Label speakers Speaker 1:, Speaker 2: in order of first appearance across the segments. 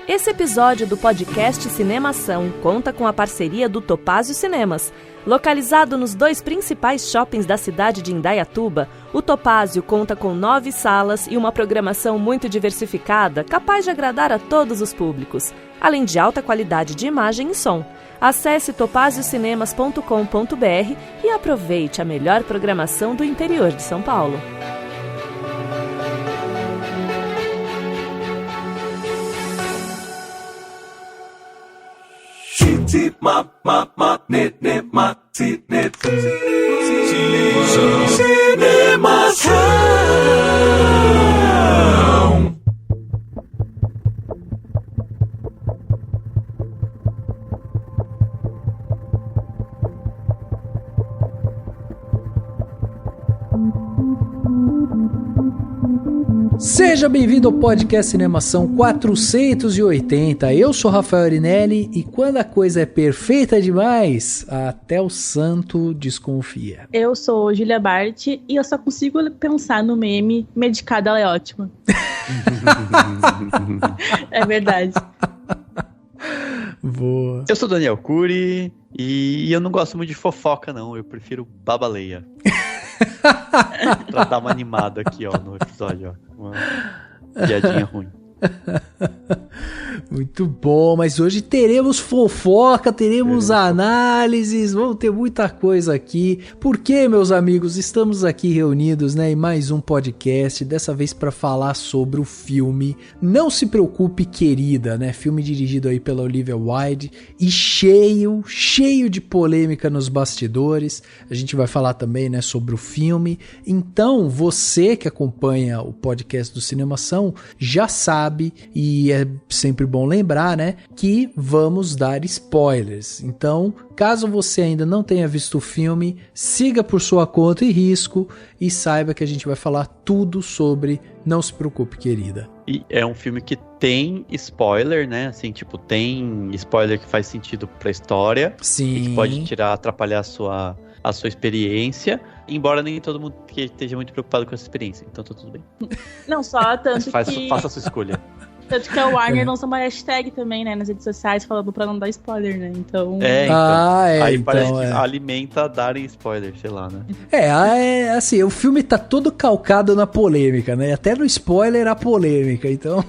Speaker 1: Esse episódio do podcast Cinemação conta com a parceria do Topázio Cinemas. Localizado nos 2 principais shoppings da cidade de Indaiatuba, o Topázio conta com 9 salas e uma programação muito diversificada, capaz de agradar a todos os públicos, além de alta qualidade de imagem e som. Acesse topaziocinemas.com.br e aproveite a melhor programação do interior de São Paulo.
Speaker 2: Seja bem-vindo ao podcast Cinemação 480. Eu sou Rafael Arinelli e quando a coisa é perfeita demais, até o santo desconfia.
Speaker 3: Eu sou Julia Bart e eu só consigo pensar no meme medicada ela é ótima. É verdade.
Speaker 2: Boa.
Speaker 4: Eu sou Daniel Cury e eu não gosto muito de fofoca não, eu prefiro babaleia. Pra dar uma animada aqui, ó, no episódio, ó. Uma piadinha ruim.
Speaker 2: Muito bom, mas hoje teremos fofoca, teremos análises, vamos ter muita coisa aqui. Porque, meus amigos, estamos aqui reunidos, né, em mais um podcast, dessa vez para falar sobre o filme Não Se Preocupe, Querida, né, filme dirigido aí pela Olivia Wilde e cheio de polêmica nos bastidores. A gente vai falar também, né, sobre o filme. Então, você que acompanha o podcast do Cinemação já sabe, e é sempre bom lembrar, né, que vamos dar spoilers. Então, caso você ainda não tenha visto o filme, siga por sua conta e risco e saiba que a gente vai falar tudo sobre Não Se Preocupe, Querida.
Speaker 4: E é um filme que tem spoiler, né, assim, tipo, tem spoiler que faz sentido pra história.
Speaker 2: Sim.
Speaker 4: E que pode atrapalhar a sua experiência, embora nem todo mundo que esteja muito preocupado com essa experiência, então tá tudo bem.
Speaker 3: Não, só tanto que...
Speaker 4: Faça a sua escolha.
Speaker 3: Tanto que a Warner lançou uma hashtag também, né, nas redes sociais, falando pra não dar spoiler, né, então...
Speaker 4: Aí
Speaker 2: então,
Speaker 4: parece que alimenta darem spoiler, sei lá, né.
Speaker 2: Assim, o filme tá todo calcado na polêmica, né, até no spoiler a polêmica, então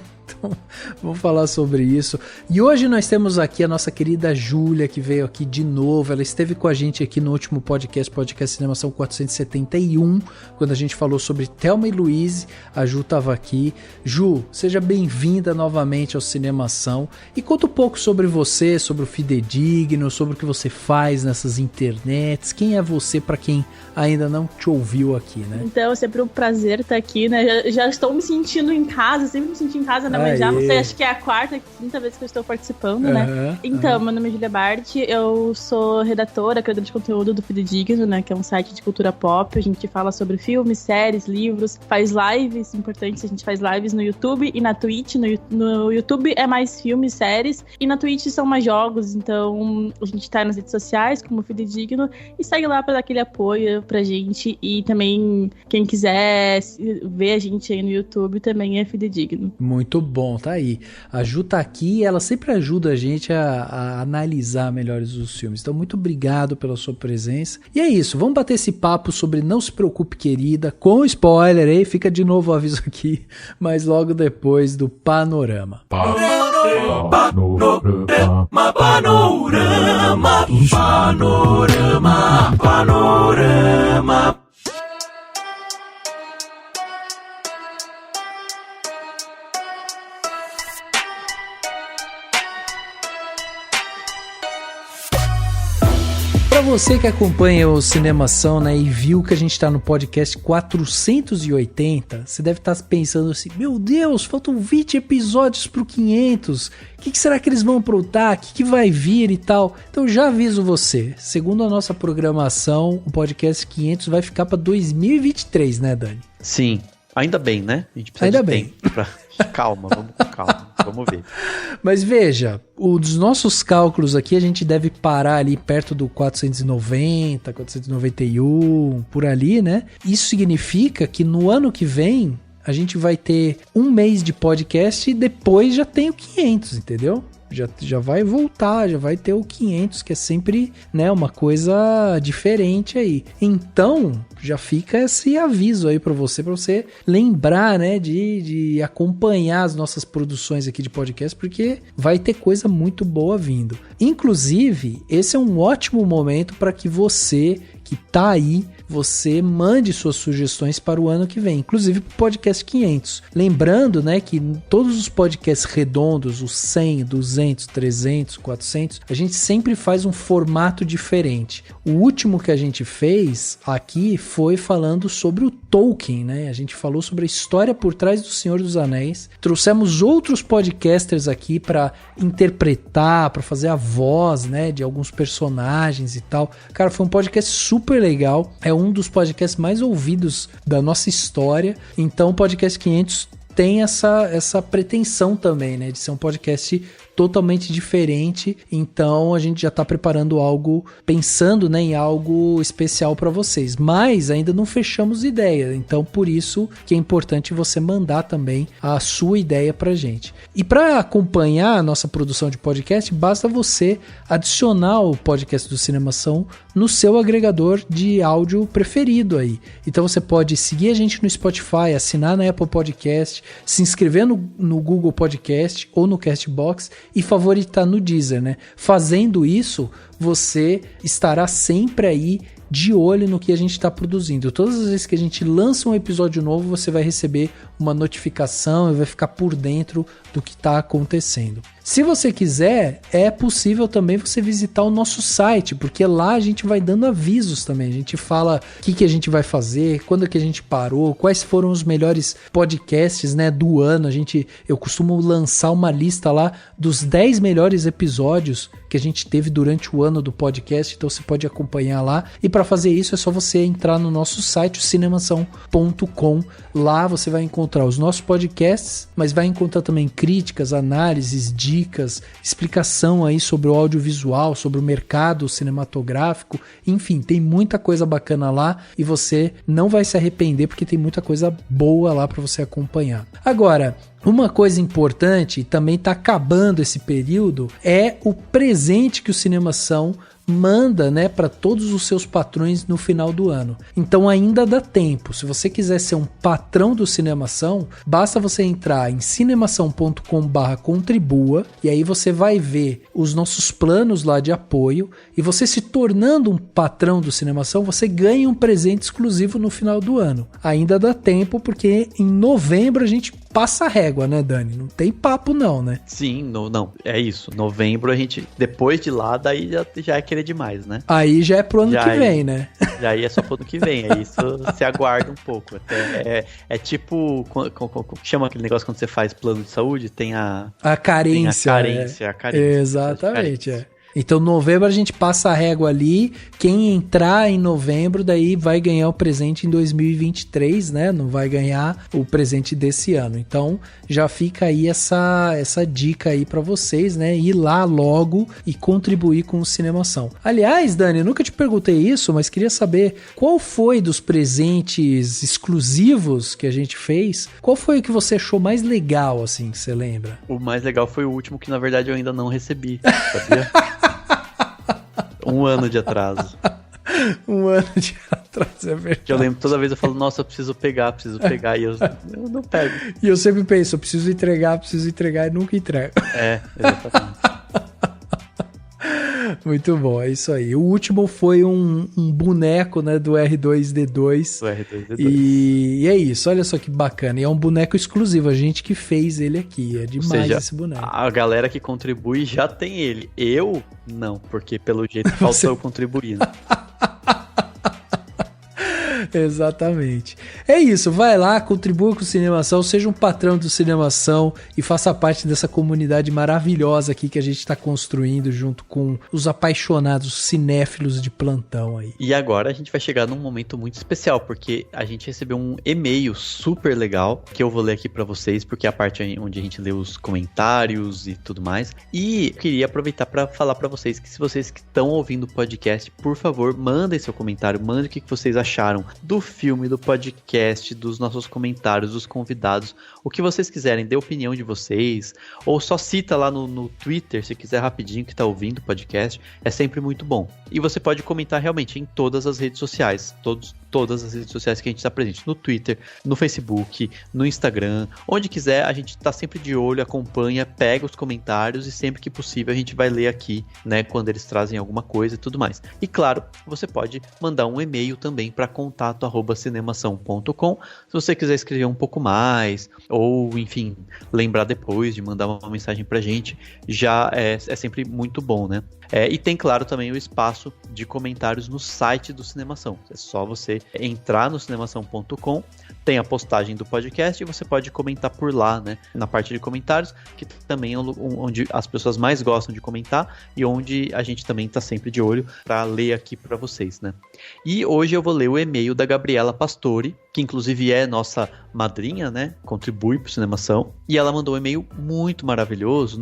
Speaker 2: vamos falar sobre isso. E hoje nós temos aqui a nossa querida Júlia, que veio aqui de novo. Ela esteve com a gente aqui no último podcast Cinemação 471, quando a gente falou sobre Thelma e Louise. A Ju estava aqui. Ju, seja bem-vinda novamente ao Cinemação e conta um pouco sobre você, sobre o Fidedigno, sobre o que você faz nessas internets. Quem é você, para quem ainda não te ouviu aqui, né?
Speaker 3: Então, é sempre um prazer estar aqui, né? Já estou me sentindo em casa, sempre me senti em casa, né? Mas já não sei, acho que é a 4ª, 5ª vez que eu estou participando, né? Então, meu nome é Julia Bart, eu sou redatora, criadora de conteúdo do Fidedigno, né? Que é um site de cultura pop. A gente fala sobre filmes, séries, livros, faz lives importantes. A gente faz lives no YouTube e na Twitch. No YouTube é mais filmes, séries, e na Twitch são mais jogos. Então, a gente tá nas redes sociais como Fidedigno e segue lá pra dar aquele apoio pra gente. E também, quem quiser ver a gente aí no YouTube também é Fidedigno.
Speaker 2: Muito bom, tá aí. A Ju tá aqui e ela sempre ajuda a gente a analisar melhores os filmes. Então, muito obrigado pela sua presença. E é isso, vamos bater esse papo sobre Não Se Preocupe, Querida, com spoiler, aí fica de novo o aviso aqui, mas logo depois do Panorama. Panorama. Para você que acompanha o Cinemação, né, e viu que a gente tá no podcast 480, você deve estar pensando assim, meu Deus, faltam 20 episódios pro 500, o que será que eles vão aprontar, o que vai vir e tal? Então já aviso você, segundo a nossa programação, o podcast 500 vai ficar para 2023, né, Dani?
Speaker 4: Sim, ainda bem, né? A gente precisa de tempo pra... Calma, vamos com calma, vamos ver.
Speaker 2: Mas veja, dos nossos cálculos aqui, a gente deve parar ali perto do 490, 491, por ali, né? Isso significa que no ano que vem a gente vai ter um mês de podcast e depois já tem o 500, entendeu? Já vai voltar, já vai ter o 500, que é sempre, né, uma coisa diferente aí. Então, já fica esse aviso aí pra você lembrar, né, de acompanhar as nossas produções aqui de podcast, porque vai ter coisa muito boa vindo. Inclusive, esse é um ótimo momento para que você que tá aí, você mande suas sugestões para o ano que vem, inclusive para o podcast 500. Lembrando, né, que todos os podcasts redondos, os 100, 200, 300, 400, a gente sempre faz um formato diferente. O último que a gente fez aqui foi falando sobre o Tolkien, né? A gente falou sobre a história por trás do Senhor dos Anéis. Trouxemos outros podcasters aqui para interpretar, para fazer a voz, né, de alguns personagens e tal. Cara, foi um podcast super legal. É um dos podcasts mais ouvidos da nossa história. Então o podcast 500 tem essa pretensão também, né, de ser um podcast totalmente diferente. Então a gente já está preparando algo, pensando, né, em algo especial para vocês, mas ainda não fechamos ideia. Então por isso que é importante você mandar também a sua ideia pra gente. E para acompanhar a nossa produção de podcast, basta você adicionar o podcast do Cinemação no seu agregador de áudio preferido aí. Então você pode seguir a gente no Spotify, assinar na Apple Podcast, se inscrever no Google Podcast ou no Castbox e favoritar no Deezer, né? Fazendo isso, você estará sempre aí de olho no que a gente está produzindo. Todas as vezes que a gente lança um episódio novo, você vai receber uma notificação e vai ficar por dentro do que está acontecendo. Se você quiser, é possível também você visitar o nosso site, porque lá a gente vai dando avisos também. A gente fala o que a gente vai fazer, quando que a gente parou, quais foram os melhores podcasts, né, do ano. Eu costumo lançar uma lista lá dos 10 melhores episódios que a gente teve durante o ano do podcast, então você pode acompanhar lá. E para fazer isso é só você entrar no nosso site, cinemação.com. Lá você vai encontrar os nossos podcasts, mas vai encontrar também críticas, análises, dicas, explicação aí sobre o audiovisual, sobre o mercado cinematográfico. Enfim, tem muita coisa bacana lá e você não vai se arrepender, porque tem muita coisa boa lá para você acompanhar. Agora, uma coisa importante, também está acabando esse período, é o presente que o Cinemação manda, né, para todos os seus patrões no final do ano. Então ainda dá tempo. Se você quiser ser um patrão do Cinemação, basta você entrar em cinemação.com/contribua e aí você vai ver os nossos planos lá de apoio, e você se tornando um patrão do Cinemação, você ganha um presente exclusivo no final do ano. Ainda dá tempo, porque em novembro a gente passa a régua, né, Dani? Não tem papo não, né?
Speaker 4: Sim, não, é isso. Novembro a gente, depois de lá, daí já é querer demais, né?
Speaker 2: Aí já é pro ano que vem, né?
Speaker 4: Já é só pro ano que vem, é isso, se aguarda um pouco. É tipo, chama aquele negócio quando você faz plano de saúde, tem a
Speaker 2: carência.
Speaker 4: A carência.
Speaker 2: Exatamente, Então, novembro a gente passa a régua ali. Quem entrar em novembro, daí vai ganhar o presente em 2023, né? Não vai ganhar o presente desse ano. Então, já fica aí essa dica aí pra vocês, né? Ir lá logo e contribuir com o Cinemação. Aliás, Dani, eu nunca te perguntei isso, mas queria saber qual foi dos presentes exclusivos que a gente fez, qual foi o que você achou mais legal, assim, que você lembra?
Speaker 4: O mais legal foi o último, que na verdade eu ainda não recebi, sabia? Um ano de atraso.
Speaker 2: Um ano de atraso, é verdade.
Speaker 4: Que eu lembro, toda vez eu falo, nossa, eu preciso pegar, e eu não pego.
Speaker 2: E eu sempre penso, eu preciso entregar e nunca entrego.
Speaker 4: Exatamente.
Speaker 2: Muito bom, é isso aí. O último foi um boneco, né, do R2-D2.
Speaker 4: Do R2-D2.
Speaker 2: E é isso, olha só que bacana. E é um boneco exclusivo, a gente que fez ele aqui. É demais esse boneco.
Speaker 4: A galera que contribui já tem ele. Eu, não, porque pelo jeito faltou eu contribuir, né?
Speaker 2: Exatamente. É isso, vai lá, contribua com o Cinemação, seja um patrão do Cinemação e faça parte dessa comunidade maravilhosa aqui que a gente está construindo junto com os apaixonados cinéfilos de plantão aí.
Speaker 4: E agora a gente vai chegar num momento muito especial, porque a gente recebeu um e-mail super legal, que eu vou ler aqui para vocês, porque é a parte onde a gente lê os comentários e tudo mais. E eu queria aproveitar para falar para vocês que, se vocês que estão ouvindo o podcast, por favor, mandem seu comentário, mandem o que vocês acharam do filme, do podcast, dos nossos comentários, dos convidados, o que vocês quiserem, dê a opinião de vocês, ou só cita lá no Twitter, se quiser rapidinho, que tá ouvindo o podcast, é sempre muito bom. E você pode comentar realmente em todas as redes sociais, todas as redes sociais que a gente está presente, no Twitter, no Facebook, no Instagram, onde quiser, a gente tá sempre de olho, acompanha, pega os comentários e sempre que possível a gente vai ler aqui, né, quando eles trazem alguma coisa e tudo mais. E claro, você pode mandar um e-mail também para contato@cinemação.com, se você quiser escrever um pouco mais, ou enfim, lembrar depois de mandar uma mensagem pra gente, já é sempre muito bom, né? E tem, claro, também o espaço de comentários no site do Cinemação. É só você entrar no cinemação.com, tem a postagem do podcast e você pode comentar por lá, né? Na parte de comentários, que também é onde as pessoas mais gostam de comentar e onde a gente também está sempre de olho para ler aqui para vocês, né? E hoje eu vou ler o e-mail da Gabriela Pastore, que inclusive é nossa madrinha, né? Contribui para o Cinemação. E ela mandou um e-mail muito maravilhoso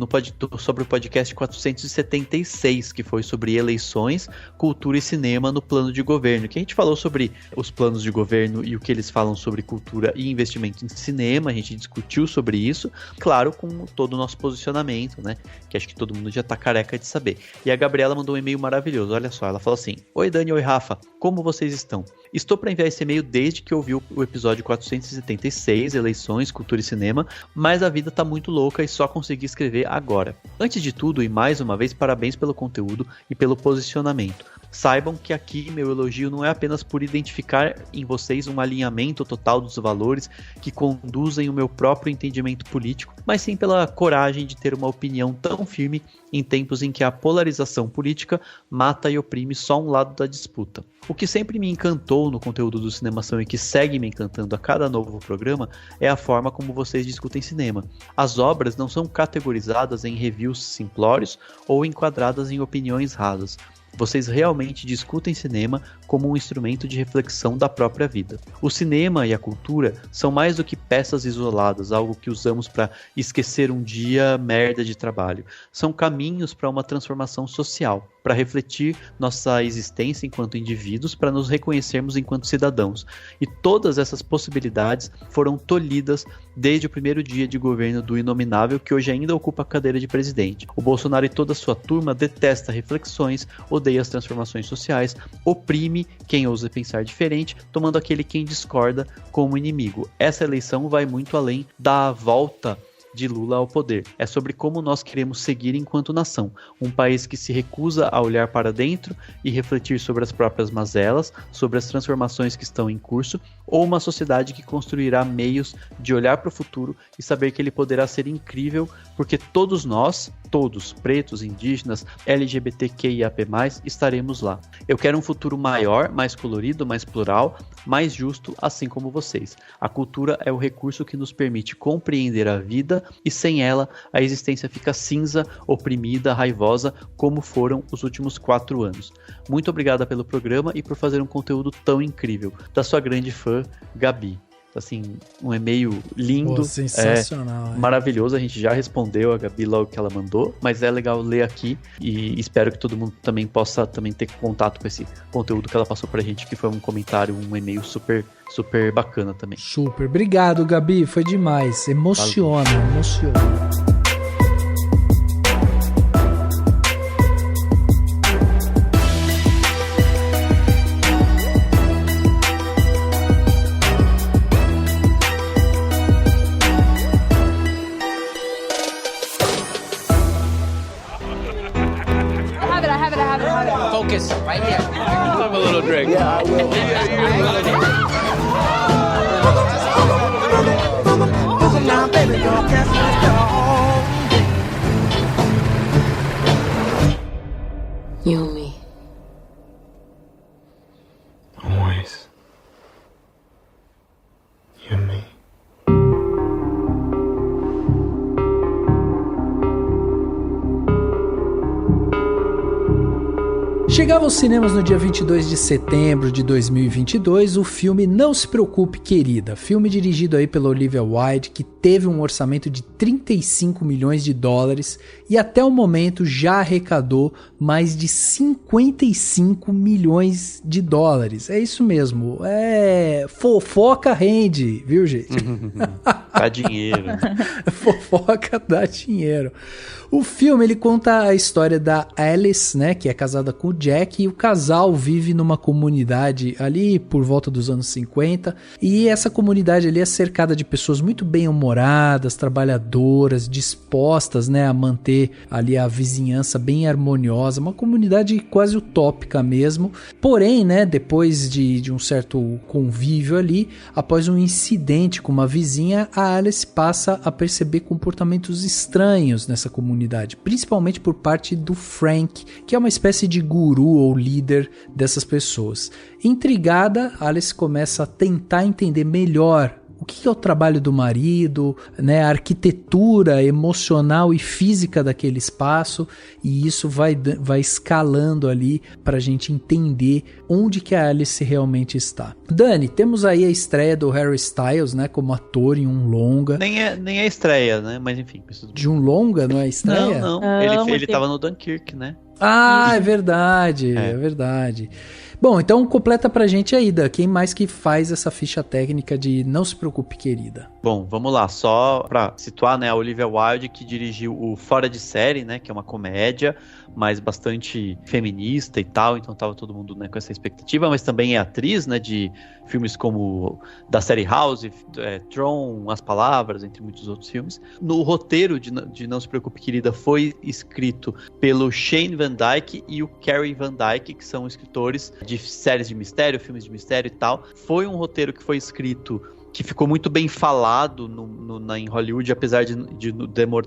Speaker 4: sobre o podcast 476, que foi sobre eleições, cultura e cinema no plano de governo. Que a gente falou sobre os planos de governo e o que eles falam sobre cultura e investimento em cinema. A gente discutiu sobre isso, claro, com todo o nosso posicionamento, né? Que acho que todo mundo já tá careca de saber. E a Gabriela mandou um e-mail maravilhoso, olha só, ela falou assim: Oi Dani, oi Rafa, como vocês estão? Estou para enviar esse e-mail desde que ouvi o episódio 476, eleições, cultura e cinema, mas a vida tá muito louca e só consegui escrever agora. Antes de tudo, e mais uma vez, parabéns pelo conteúdo e pelo posicionamento. Saibam que aqui meu elogio não é apenas por identificar em vocês um alinhamento total dos valores que conduzem o meu próprio entendimento político, mas sim pela coragem de ter uma opinião tão firme em tempos em que a polarização política mata e oprime só um lado da disputa. O que sempre me encantou no conteúdo do Cinemação e que segue me encantando a cada novo programa é a forma como vocês discutem cinema. As obras não são categorizadas em reviews simplórios ou enquadradas em opiniões rasas. Vocês realmente discutem cinema como um instrumento de reflexão da própria vida. O cinema e a cultura são mais do que peças isoladas, algo que usamos para esquecer um dia merda de trabalho. São caminhos para uma transformação social, para refletir nossa existência enquanto indivíduos, para nos reconhecermos enquanto cidadãos. E todas essas possibilidades foram tolhidas desde o primeiro dia de governo do inominável que hoje ainda ocupa a cadeira de presidente. O Bolsonaro e toda a sua turma detesta reflexões, odeia as transformações sociais, oprime quem ousa pensar diferente, tomando aquele quem discorda como inimigo. Essa eleição vai muito além da volta de Lula ao poder. É sobre como nós queremos seguir enquanto nação. Um país que se recusa a olhar para dentro e refletir sobre as próprias mazelas, sobre as transformações que estão em curso, ou uma sociedade que construirá meios de olhar para o futuro e saber que ele poderá ser incrível, porque todos nós, todos, pretos, indígenas, LGBTQIAP+, estaremos lá. Eu quero um futuro maior, mais colorido, mais plural, mais justo, assim como vocês. A cultura é o recurso que nos permite compreender a vida e sem ela a existência fica cinza, oprimida, raivosa, como foram os últimos 4 anos. Muito obrigada pelo programa e por fazer um conteúdo tão incrível. Da sua grande fã, Gabi. Assim, um e-mail lindo. Pô,
Speaker 2: sensacional.
Speaker 4: Maravilhoso, a gente já respondeu a Gabi logo que ela mandou, mas é legal ler aqui e espero que todo mundo também possa também ter contato com esse conteúdo que ela passou pra gente, que foi um comentário, um e-mail super, super bacana também.
Speaker 2: Super, obrigado Gabi, foi demais, emociona.
Speaker 5: Focus, right here. Have a little drink. Yeah, I will. Now, baby, don't catch my You and me. Always. You and me.
Speaker 2: Chegava aos cinemas no dia 22 de setembro de 2022 o filme Não Se Preocupe, Querida, filme dirigido aí pela Olivia Wilde, que teve um orçamento de 35 milhões de dólares e até o momento já arrecadou mais de 55 milhões de dólares. É isso mesmo, fofoca rende, viu, gente?
Speaker 4: Dá dinheiro.
Speaker 2: Fofoca dá dinheiro. O filme, ele conta a história da Alice, né, que é casada com o Jack, e o casal vive numa comunidade ali por volta dos anos 50, e essa comunidade ali é cercada de pessoas muito bem-humoradas, trabalhadoras, dispostas, né, a manter ali a vizinhança bem harmoniosa, uma comunidade quase utópica mesmo. Porém, né, depois de um certo convívio ali, após um incidente com uma vizinha, a Alice passa a perceber comportamentos estranhos nessa comunidade, principalmente por parte do Frank, que é uma espécie de guru ou líder dessas pessoas. Intrigada, Alice começa a tentar entender melhor o que é o trabalho do marido, né, a arquitetura emocional e física daquele espaço, e isso vai escalando ali para a gente entender onde que a Alice realmente está. Dani, temos aí a estreia do Harry Styles, né, como ator em um longa.
Speaker 4: Nem é estreia, né, mas enfim.
Speaker 2: De um longa, não é estreia?
Speaker 4: Não. Ele tava no Dunkirk, né?
Speaker 2: Ah, é verdade, é verdade. Bom, então completa pra gente aí, Dan, quem mais que faz essa ficha técnica de Não Se Preocupe, Querida?
Speaker 4: Bom, vamos lá, só pra situar, né, a Olivia Wilde, que dirigiu o Fora de Série, né, que é uma comédia, mas bastante feminista e tal, então tava todo mundo, né, com essa expectativa, mas também é atriz, né, de filmes como da série House, Tron, As Palavras, entre muitos outros filmes. No roteiro de Não Se Preocupe, Querida foi escrito pelo Shane Van Dyke e o Kerry Van Dyke, que são escritores de séries de mistério, filmes de mistério e tal. Foi um roteiro que foi escrito, que ficou muito bem falado em Hollywood, apesar de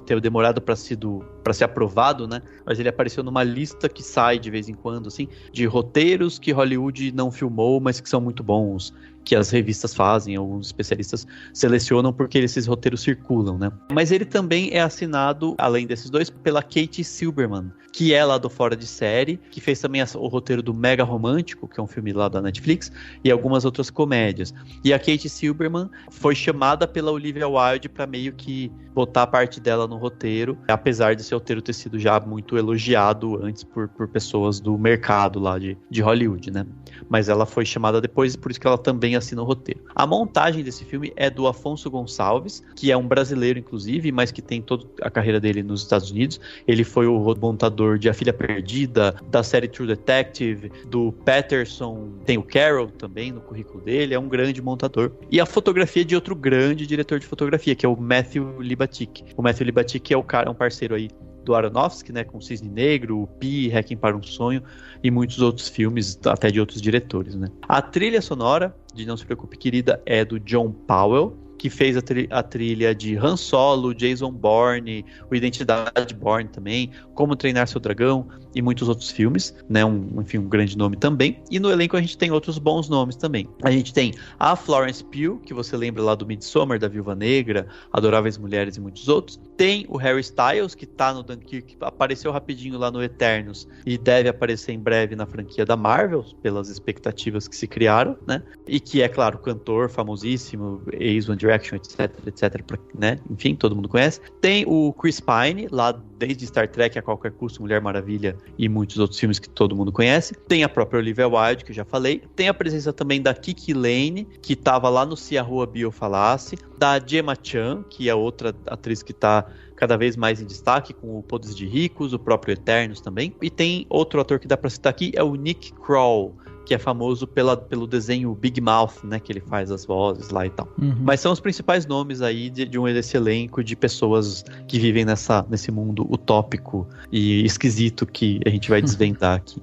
Speaker 4: ter demorado para ser aprovado, né? Mas ele apareceu numa lista que sai de vez em quando, assim, de roteiros que Hollywood não filmou, mas que são muito bons, que as revistas fazem, alguns especialistas selecionam porque esses roteiros circulam, né? Mas ele também é assinado, além desses dois, pela Kate Silberman, que é lá do Fora de Série, que fez também o roteiro do Mega Romântico, que é um filme lá da Netflix, e algumas outras comédias. E a Kate Silberman foi chamada pela Olivia Wilde para meio que botar a parte dela no roteiro, apesar de esse roteiro ter sido já muito elogiado antes por pessoas do mercado lá de Hollywood, né? Mas ela foi chamada depois, por isso que ela também assina o roteiro. A montagem desse filme é do Afonso Gonçalves, que é um brasileiro, inclusive, mas que tem toda a carreira dele nos Estados Unidos. Ele foi o montador de A Filha Perdida, da série True Detective, do Patterson, tem o Carol também no currículo dele, é um grande montador. E a fotografia é de outro grande diretor de fotografia, que é o Matthew Libatic. O Matthew Libatic é um parceiro aí do Aronofsky, né, com Cisne Negro, o Pi, Requiem para um Sonho e muitos outros filmes, até de outros diretores, né. A trilha sonora de Não Se Preocupe, Querida é do John Powell, que fez a trilha de Han Solo, Jason Bourne, o Identidade Bourne também, Como Treinar Seu Dragão e muitos outros filmes, né? Enfim, um grande nome também. E no elenco a gente tem outros bons nomes também. A gente tem a Florence Pugh, que você lembra lá do Midsommar, da Viúva Negra, Adoráveis Mulheres e muitos outros. Tem o Harry Styles, que tá no Dunkirk, apareceu rapidinho lá no Eternos e deve aparecer em breve na franquia da Marvel, pelas expectativas que se criaram, né? E que é, claro, cantor famosíssimo, ex-One Direction, etc, né? Enfim, todo mundo conhece. Tem o Chris Pine, lá desde Star Trek a Qualquer Custo, Mulher Maravilha e muitos outros filmes que todo mundo conhece. Tem a própria Olivia Wilde, que eu já falei. Tem a presença também da Kiki Lane, que estava lá no Se a Rua Bio Falasse. Da Gemma Chan, que é outra atriz que está cada vez mais em destaque, com o Podres de Ricos, o próprio Eternos também. E tem outro ator que dá pra citar aqui, é o Nick Kroll, que é famoso pelo desenho Big Mouth, né, que ele faz as vozes lá e tal. Uhum. Mas são os principais nomes aí desse elenco de pessoas que vivem nesse mundo utópico e esquisito que a gente vai desvendar aqui.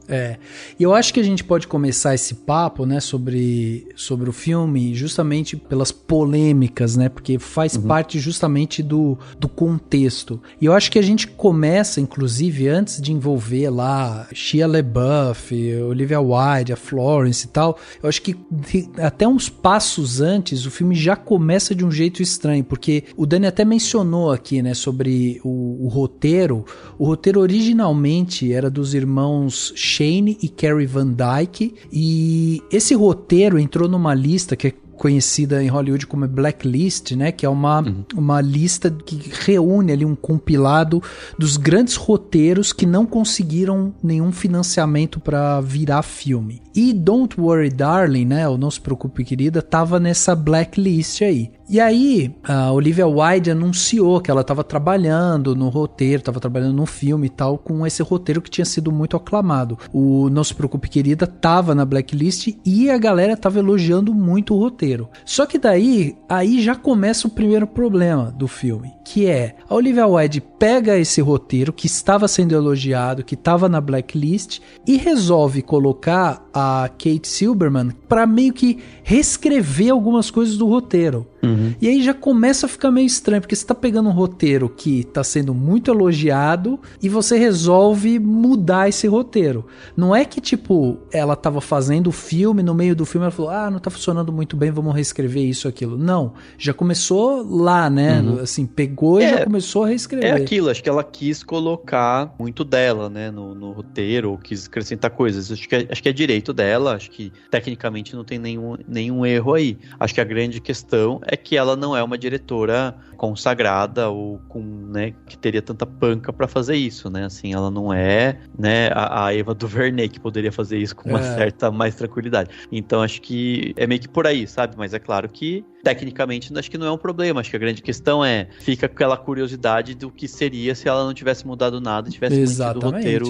Speaker 2: E eu acho que a gente pode começar esse papo, né, sobre o filme justamente pelas polêmicas, né, porque faz parte justamente do contexto. E eu acho que a gente começa, inclusive, antes de envolver lá Shia LaBeouf, Olivia Wilde, a Florence e tal, eu acho que até uns passos antes o filme já começa de um jeito estranho, porque o Dani até mencionou aqui, né, sobre o roteiro. O roteiro originalmente era dos irmãos Shane e Carrie Van Dyke, e esse roteiro entrou numa lista que é conhecida em Hollywood como Blacklist, né, que é uma lista que reúne ali um compilado dos grandes roteiros que não conseguiram nenhum financiamento para virar filme. E Don't Worry Darling, né, o Não Se Preocupe Querida, tava nessa Blacklist aí. E aí, a Olivia Wilde anunciou que ela estava trabalhando no roteiro, estava trabalhando no filme e tal, com esse roteiro que tinha sido muito aclamado. O Não Se Preocupe Querida estava na Blacklist e a galera estava elogiando muito o roteiro. Só que daí, aí já começa o primeiro problema do filme, que é a Olivia Wilde pega esse roteiro que estava sendo elogiado, que estava na Blacklist, e resolve colocar a Kate Silberman para meio que reescrever algumas coisas do roteiro. E aí já começa a ficar meio estranho, porque você tá pegando um roteiro que tá sendo muito elogiado e você resolve mudar esse roteiro. Não é que, tipo, ela tava fazendo o filme, no meio do filme ela falou, não tá funcionando muito bem, vamos reescrever isso, aquilo. Não, já começou lá, né? Assim, pegou e já começou a reescrever.
Speaker 4: É aquilo, acho que ela quis colocar muito dela, né, no roteiro, ou quis acrescentar coisas. Acho que é direito dela, acho que tecnicamente não tem nenhum erro aí. Acho que a grande questão é que ela não é uma diretora consagrada ou com, né, que teria tanta panca pra fazer isso, né, assim, ela não é, né, a Eva DuVernay que poderia fazer isso com uma certa mais tranquilidade. Então acho que é meio que por aí, sabe, mas é claro que tecnicamente acho que não é um problema, acho que a grande questão fica aquela curiosidade do que seria se ela não tivesse mudado nada e tivesse mantido o roteiro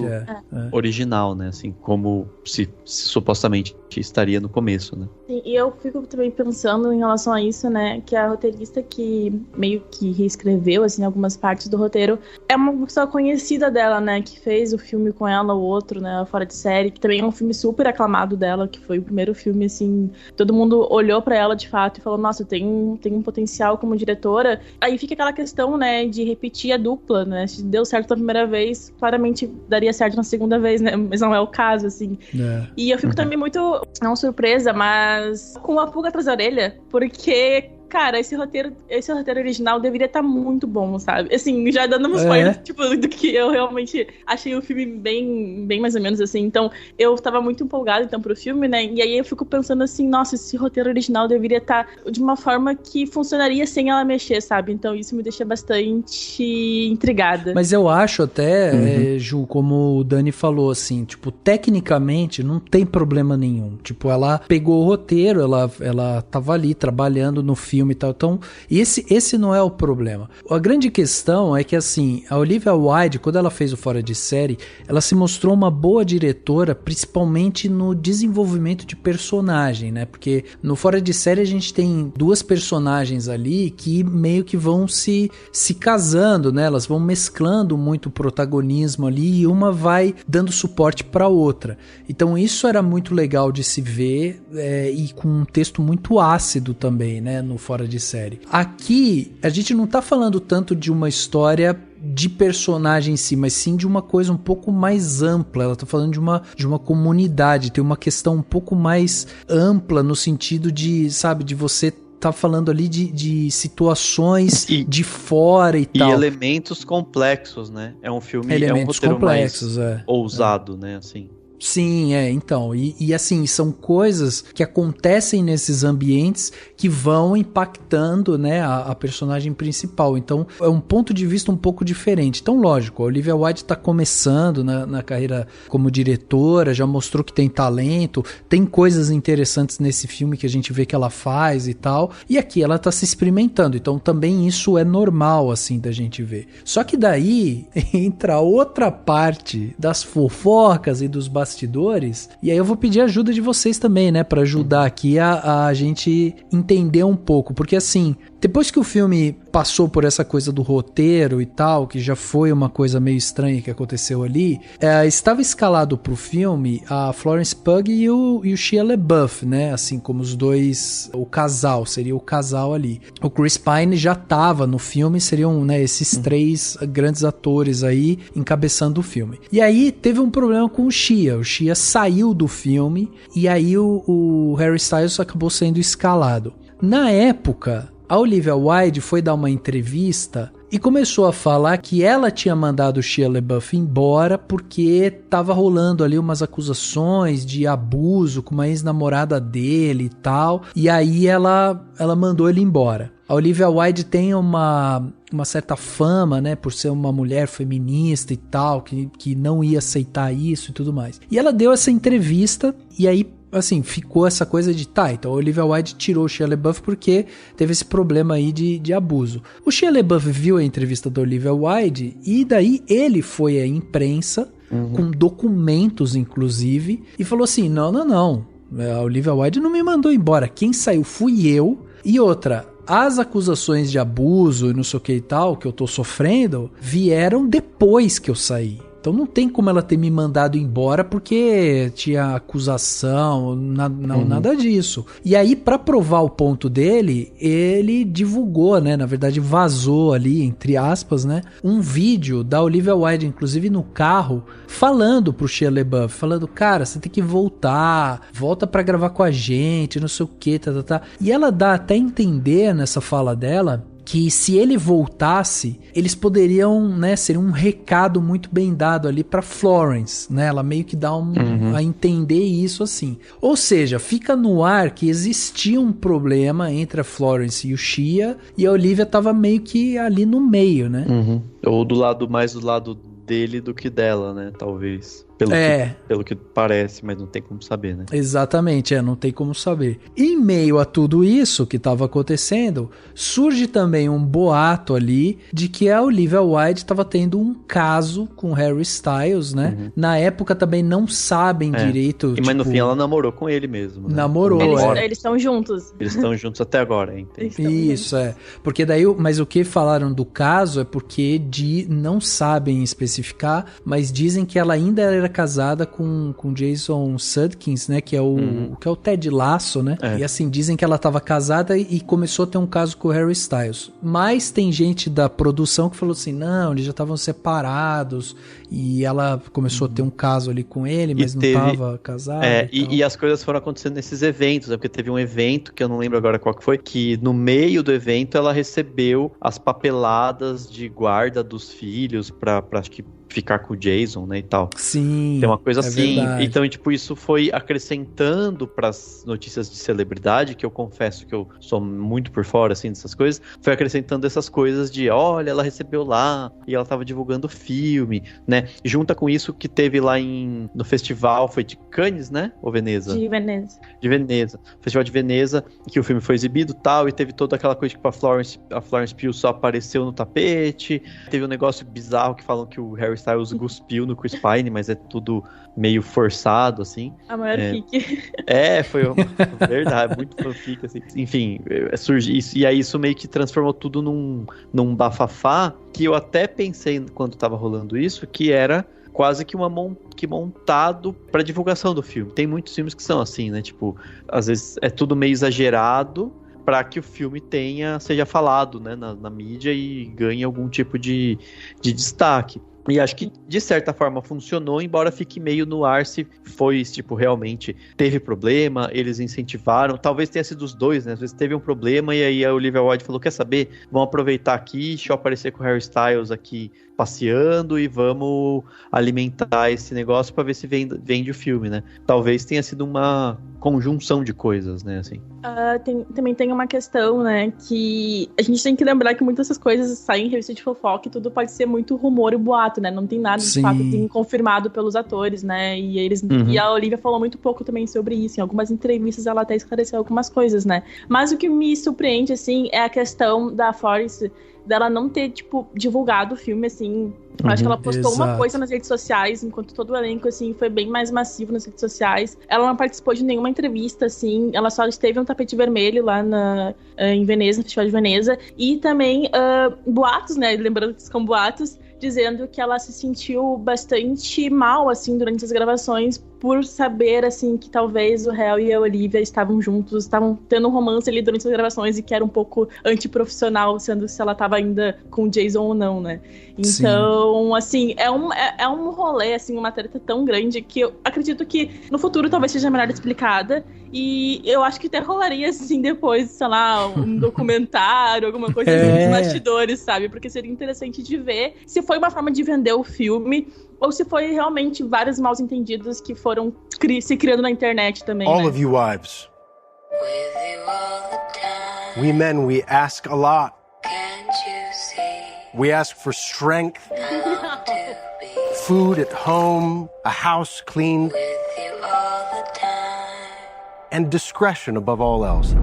Speaker 4: original, né, assim, como se supostamente estaria no começo, né.
Speaker 3: Sim, e eu fico também pensando em relação a isso, né, que a roteirista que meio que reescreveu, assim, algumas partes do roteiro, é uma pessoa conhecida dela, né, que fez o filme com ela, o outro, né, Fora de Série, que também é um filme super aclamado dela, que foi o primeiro filme, assim, todo mundo olhou pra ela de fato e falou, nossa, tem um potencial como diretora. Aí fica aquela questão, né, de repetir a dupla, né, se deu certo na primeira vez, claramente daria certo na segunda vez, né, mas não é o caso, assim. E eu fico também muito, não surpresa, mas com uma pulga atrás da orelha, porque, cara, esse roteiro original deveria estar muito bom, sabe? Assim, já dando um spoiler, tipo, do que eu realmente achei o filme bem mais ou menos assim. Então, eu tava muito empolgada, então, pro filme, né? E aí eu fico pensando assim, nossa, esse roteiro original deveria estar de uma forma que funcionaria sem ela mexer, sabe? Então, isso me deixa bastante intrigada.
Speaker 2: Mas eu acho até, Ju, como o Dani falou, assim, tipo, tecnicamente não tem problema nenhum. Tipo, ela pegou o roteiro, ela tava ali trabalhando no filme e tal. Então, esse não é o problema. A grande questão é que, assim, a Olivia Wilde, quando ela fez o Fora de Série, ela se mostrou uma boa diretora, principalmente no desenvolvimento de personagem, né? Porque no Fora de Série a gente tem duas personagens ali que meio que vão se casando, né? Elas vão mesclando muito o protagonismo ali e uma vai dando suporte para outra. Então isso era muito legal de se ver e com um texto muito ácido também, né? No Fora de Série. Aqui, a gente não tá falando tanto de uma história de personagem em si, mas sim de uma coisa um pouco mais ampla. Ela tá falando de uma comunidade, tem uma questão um pouco mais ampla no sentido de, sabe, de você tá falando ali de situações de fora e tal.
Speaker 4: E elementos complexos, né? É um filme, elementos roteiro complexos, mais ousado, né? Assim.
Speaker 2: Sim, então, e assim, são coisas que acontecem nesses ambientes que vão impactando, né, a personagem principal, então é um ponto de vista um pouco diferente. Então, lógico, a Olivia Wilde tá começando na carreira como diretora, já mostrou que tem talento, tem coisas interessantes nesse filme que a gente vê que ela faz e tal, e aqui ela tá se experimentando, então também isso é normal, assim, da gente ver. Só que daí entra outra parte das fofocas e dos bastidores, e aí eu vou pedir ajuda de vocês também, né, pra ajudar aqui a gente entender um pouco, porque assim, Depois que o filme passou por essa coisa do roteiro e tal, que já foi uma coisa meio estranha que aconteceu ali, estava escalado pro filme a Florence Pugh e o Shia LaBeouf, né? Assim como os dois, o casal, seria o casal ali. O Chris Pine já tava no filme, seriam, né, esses três grandes atores aí encabeçando o filme. E aí teve um problema com o Shia saiu do filme e aí o Harry Styles acabou sendo escalado. Na época, a Olivia Wilde foi dar uma entrevista e começou a falar que ela tinha mandado o Shia LaBeouf embora porque tava rolando ali umas acusações de abuso com uma ex-namorada dele e tal, e aí ela mandou ele embora. A Olivia Wilde tem uma certa fama, né, por ser uma mulher feminista e tal, que não ia aceitar isso e tudo mais. E ela deu essa entrevista e aí, assim, ficou essa coisa de, então a Olivia Wilde tirou o Shia LaBeouf porque teve esse problema aí de abuso. O Shia LaBeouf viu a entrevista da Olivia Wilde e daí ele foi à imprensa, com documentos inclusive, e falou assim, não, a Olivia Wilde não me mandou embora, quem saiu fui eu, e outra... As acusações de abuso e não sei o que e tal, que eu tô sofrendo, vieram depois que eu saí. Então não tem como ela ter me mandado embora porque tinha acusação, nada disso. E aí, pra provar o ponto dele, ele divulgou, né? Na verdade, vazou ali, entre aspas, né? Um vídeo da Olivia Wilde, inclusive no carro, falando pro Shia LaBeouf, falando, cara, você tem que volta pra gravar com a gente, não sei o que, tá. E ela dá até a entender nessa fala dela que se ele voltasse, eles poderiam, né, ser um recado muito bem dado ali pra Florence, né, ela meio que dá a entender isso assim. Ou seja, fica no ar que existia um problema entre a Florence e o Shia, e a Olivia tava meio que ali no meio, né.
Speaker 4: Ou mais do lado dele do que dela, né, talvez. Pelo que parece, mas não tem como saber, né?
Speaker 2: Exatamente, não tem como saber. Em meio a tudo isso que estava acontecendo, surge também um boato ali de que a Olivia Wilde estava tendo um caso com Harry Styles, né? Na época também não sabem direito.
Speaker 4: Mas no fim ela namorou com ele mesmo, né?
Speaker 2: Namorou,
Speaker 3: Eles estão juntos.
Speaker 4: Eles estão juntos até agora, hein?
Speaker 2: Isso, Porque daí, mas o que falaram do caso é porque não sabem especificar, mas dizem que ela ainda era casada com Jason Sudeikis, né, que é o Ted Lasso, né, e assim, dizem que ela estava casada e começou a ter um caso com o Harry Styles, mas tem gente da produção que falou assim, não, eles já estavam separados e ela começou a ter um caso ali com ele, mas não estava casada.
Speaker 4: E as coisas foram acontecendo nesses eventos, né, porque teve um evento, que eu não lembro agora qual que foi, que no meio do evento ela recebeu as papeladas de guarda dos filhos pra acho que ficar com o Jason, né, e tal.
Speaker 2: Sim,
Speaker 4: tem uma coisa assim.
Speaker 2: Verdade.
Speaker 4: Então, tipo, isso foi acrescentando pras notícias de celebridade, que eu confesso que eu sou muito por fora, assim, dessas coisas, foi acrescentando essas coisas de, olha, ela recebeu lá, e ela tava divulgando o filme, né, junta com isso que teve lá no festival, foi de Cannes, né, ou Veneza?
Speaker 3: De Veneza.
Speaker 4: Festival de Veneza, que o filme foi exibido e tal, e teve toda aquela coisa que a Florence Pugh só apareceu no tapete, teve um negócio bizarro que falam que o Harry Styles cuspiu no Chris Pine, mas é tudo meio forçado, assim.
Speaker 3: A maior fique.
Speaker 4: Foi verdade, muito fanfic, assim. Enfim, surge isso, e aí isso meio que transformou tudo num bafafá, que eu até pensei, quando tava rolando isso, que era quase que montado pra divulgação do filme. Tem muitos filmes que são assim, né? Tipo, às vezes é tudo meio exagerado para que o filme seja falado, né, na mídia e ganhe algum tipo de destaque. E acho que, de certa forma, funcionou, embora fique meio no ar se foi, tipo, realmente teve problema, eles incentivaram, talvez tenha sido os dois, né, às vezes teve um problema e aí a Olivia Wilde falou, quer saber, vamos aproveitar aqui, deixa eu aparecer com o Harry Styles aqui passeando e vamos alimentar esse negócio pra ver se vende o filme, né. Talvez tenha sido uma conjunção de coisas, né, assim.
Speaker 3: Também tem uma questão, né, que a gente tem que lembrar que muitas dessas coisas saem em revista de fofoca e tudo pode ser muito rumor e boato, fato, né? Não tem nada de fato assim, confirmado pelos atores, né? E a Olivia falou muito pouco também sobre isso. Em algumas entrevistas ela até esclareceu algumas coisas, né? Mas o que me surpreende, assim, é a questão da Florence, dela não ter, tipo, divulgado o filme, assim. Acho que ela postou uma coisa nas redes sociais, enquanto todo o elenco, assim, foi bem mais massivo nas redes sociais. Ela não participou de nenhuma entrevista, assim. Ela só esteve no tapete vermelho lá em Veneza, no Festival de Veneza. E também boatos, né? Lembrando que são boatos, dizendo que ela se sentiu bastante mal, assim, durante as gravações, por saber, assim, que talvez o Harry e a Olivia estavam juntos, estavam tendo um romance ali durante as gravações e que era um pouco antiprofissional, sendo se ela estava ainda com o Jason ou não, né? Então, assim, é um rolê, assim, uma treta tão grande que eu acredito que no futuro talvez seja melhor explicada. E eu acho que até rolaria, assim, depois, sei lá, um documentário, alguma coisa assim, dos bastidores, sabe? Porque seria interessante de ver se foi uma forma de vender o filme ou se foi realmente vários maus entendidos que foram se criando na internet também,
Speaker 6: All
Speaker 3: né?
Speaker 6: of you wives. We men, we ask a lot. We ask for strength, food at home, a house cleaned, and discretion above all else.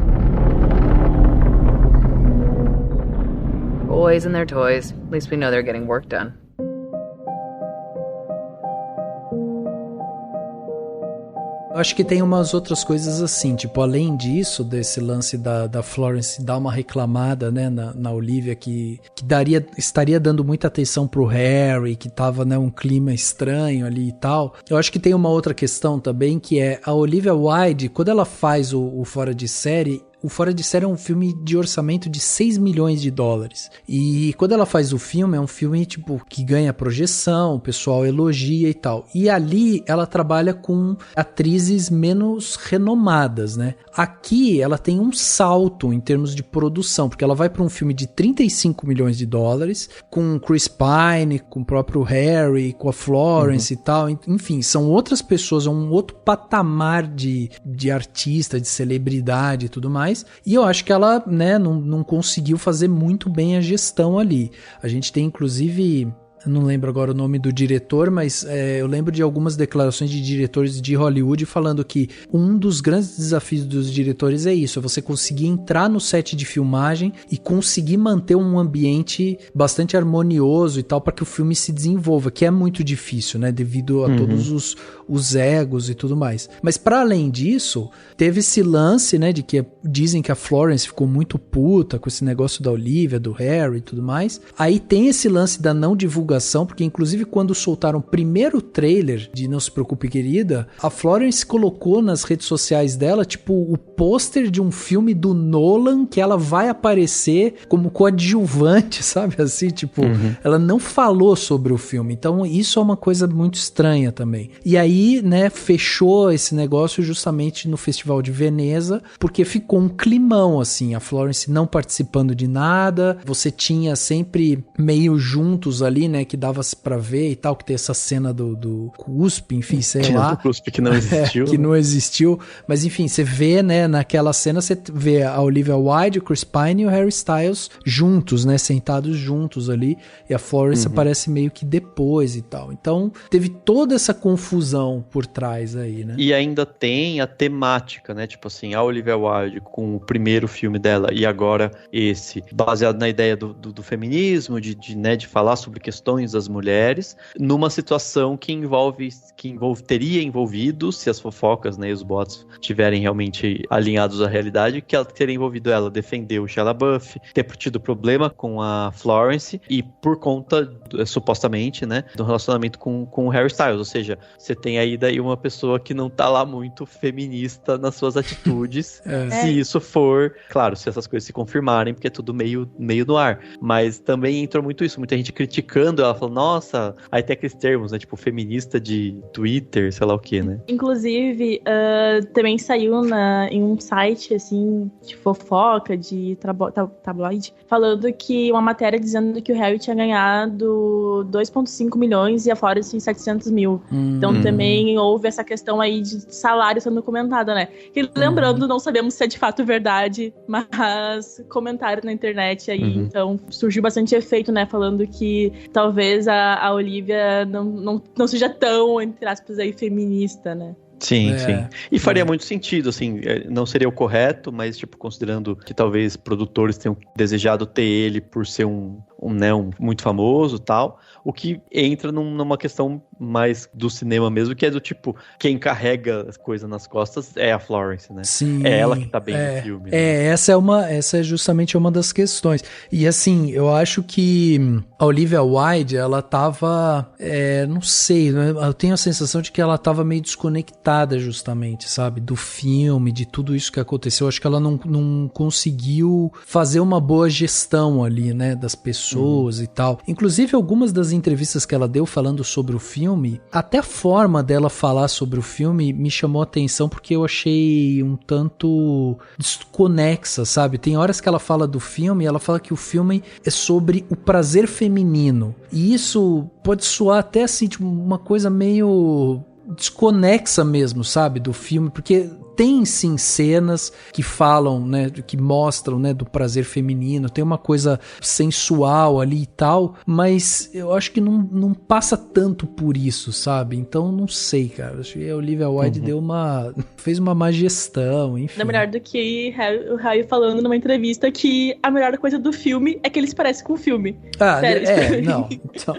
Speaker 7: Boys and their toys. At least we know they're getting work done.
Speaker 2: Eu acho que tem umas outras coisas assim, tipo, além disso, desse lance da Florence dar uma reclamada, né, na Olivia, que estaria dando muita atenção pro Harry, que tava, né, um clima estranho ali e tal. Eu acho que tem uma outra questão também, que é a Olivia Wilde, quando ela faz o Fora de Série, o Fora de Série é um filme de orçamento de 6 milhões de dólares. E quando ela faz o filme, é um filme, tipo, que ganha projeção, o pessoal elogia e tal. E ali, ela trabalha com atrizes menos renomadas, né? Aqui, ela tem um salto em termos de produção, porque ela vai para um filme de 35 milhões de dólares, com Chris Pine, com o próprio Harry, com a Florence e tal. Enfim, são outras pessoas, é um outro patamar de artista, de celebridade e tudo mais. E eu acho que ela, né, não conseguiu fazer muito bem a gestão ali. A gente tem, inclusive... Eu não lembro agora o nome do diretor, mas eu lembro de algumas declarações de diretores de Hollywood falando que um dos grandes desafios dos diretores é isso, é você conseguir entrar no set de filmagem e conseguir manter um ambiente bastante harmonioso e tal, para que o filme se desenvolva, que é muito difícil, né, devido a todos os egos e tudo mais. Mas para além disso, teve esse lance, né, de que dizem que a Florence ficou muito puta com esse negócio da Olivia, do Harry e tudo mais. Aí tem esse lance da não divulgação, porque inclusive quando soltaram o primeiro trailer de Não Se Preocupe Querida, a Florence colocou nas redes sociais dela, tipo, o pôster de um filme do Nolan que ela vai aparecer como coadjuvante, sabe? Assim, tipo, ela não falou sobre o filme. Então isso é uma coisa muito estranha também. E aí, né, fechou esse negócio justamente no Festival de Veneza, porque ficou um climão, assim, a Florence não participando de nada, você tinha sempre meio juntos ali, né, que dava pra ver e tal, que tem essa cena do cuspe, enfim, sei lá.
Speaker 4: Do cuspe que não existiu.
Speaker 2: Que não existiu, mas enfim, você vê, né, naquela cena, você vê a Olivia Wilde, o Chris Pine e o Harry Styles juntos, né, sentados juntos ali, e a Florence aparece meio que depois e tal. Então, teve toda essa confusão por trás aí, né.
Speaker 4: E ainda tem a temática, né, tipo assim, a Olivia Wilde com o primeiro filme dela e agora esse, baseado na ideia do feminismo, de falar sobre questões das mulheres, numa situação que teria envolvido, se as fofocas, né, e os boatos tiverem realmente alinhados à realidade, que ela teria envolvido ela defender o Shia LaBeouf, ter tido problema com a Florence e por conta, supostamente, né, do relacionamento com o Harry Styles, ou seja, você tem aí daí uma pessoa que não tá lá muito feminista nas suas atitudes, se isso for, claro, se essas coisas se confirmarem, porque é tudo meio no ar, mas também entrou muito isso, muita gente criticando, ela falou, nossa, aí tem aqueles termos, né, tipo feminista de Twitter, sei lá o que, né.
Speaker 3: Inclusive, também saiu em um site, assim, de fofoca, de tabloide, falando que uma matéria dizendo que o Harry tinha ganhado 2,5 milhões e a Florence 700 mil. Então também houve essa questão aí de salário sendo comentada, né. E lembrando, não sabemos se é de fato verdade, mas comentário na internet aí, então surgiu bastante efeito, né, falando que talvez a Olivia não seja tão, entre aspas, aí, feminista, né?
Speaker 4: Sim, sim. E faria muito sentido, assim, não seria o correto, mas, tipo, considerando que talvez produtores tenham desejado ter ele por ser um muito famoso e tal, o que entra numa questão mais do cinema mesmo, que é do tipo, quem carrega as coisas nas costas é a Florence, né?
Speaker 2: Sim.
Speaker 4: É ela que tá bem no filme. Né?
Speaker 2: Essa é justamente uma das questões. E assim, eu acho que a Olivia Wilde, ela tava, não sei, eu tenho a sensação de que ela tava meio desconectada justamente, sabe? Do filme, de tudo isso que aconteceu. Eu acho que ela não conseguiu fazer uma boa gestão ali, né? Das pessoas e tal. Inclusive, algumas das entrevistas que ela deu falando sobre o filme, até a forma dela falar sobre o filme me chamou a atenção porque eu achei um tanto desconexa, sabe? Tem horas que ela fala do filme, ela fala que o filme é sobre o prazer feminino. E isso pode soar até assim, tipo, uma coisa meio desconexa mesmo, sabe? Do filme, porque tem sim cenas que falam, né, que mostram, né, do prazer feminino, tem uma coisa sensual ali e tal, mas eu acho que não passa tanto por isso, sabe? Então não sei, cara, acho que a Olivia Wilde fez uma má gestão, enfim.
Speaker 3: Não é melhor do que o Harry falando numa entrevista que a melhor coisa do filme é que ele se parece com o filme. Sério,
Speaker 2: não. Então,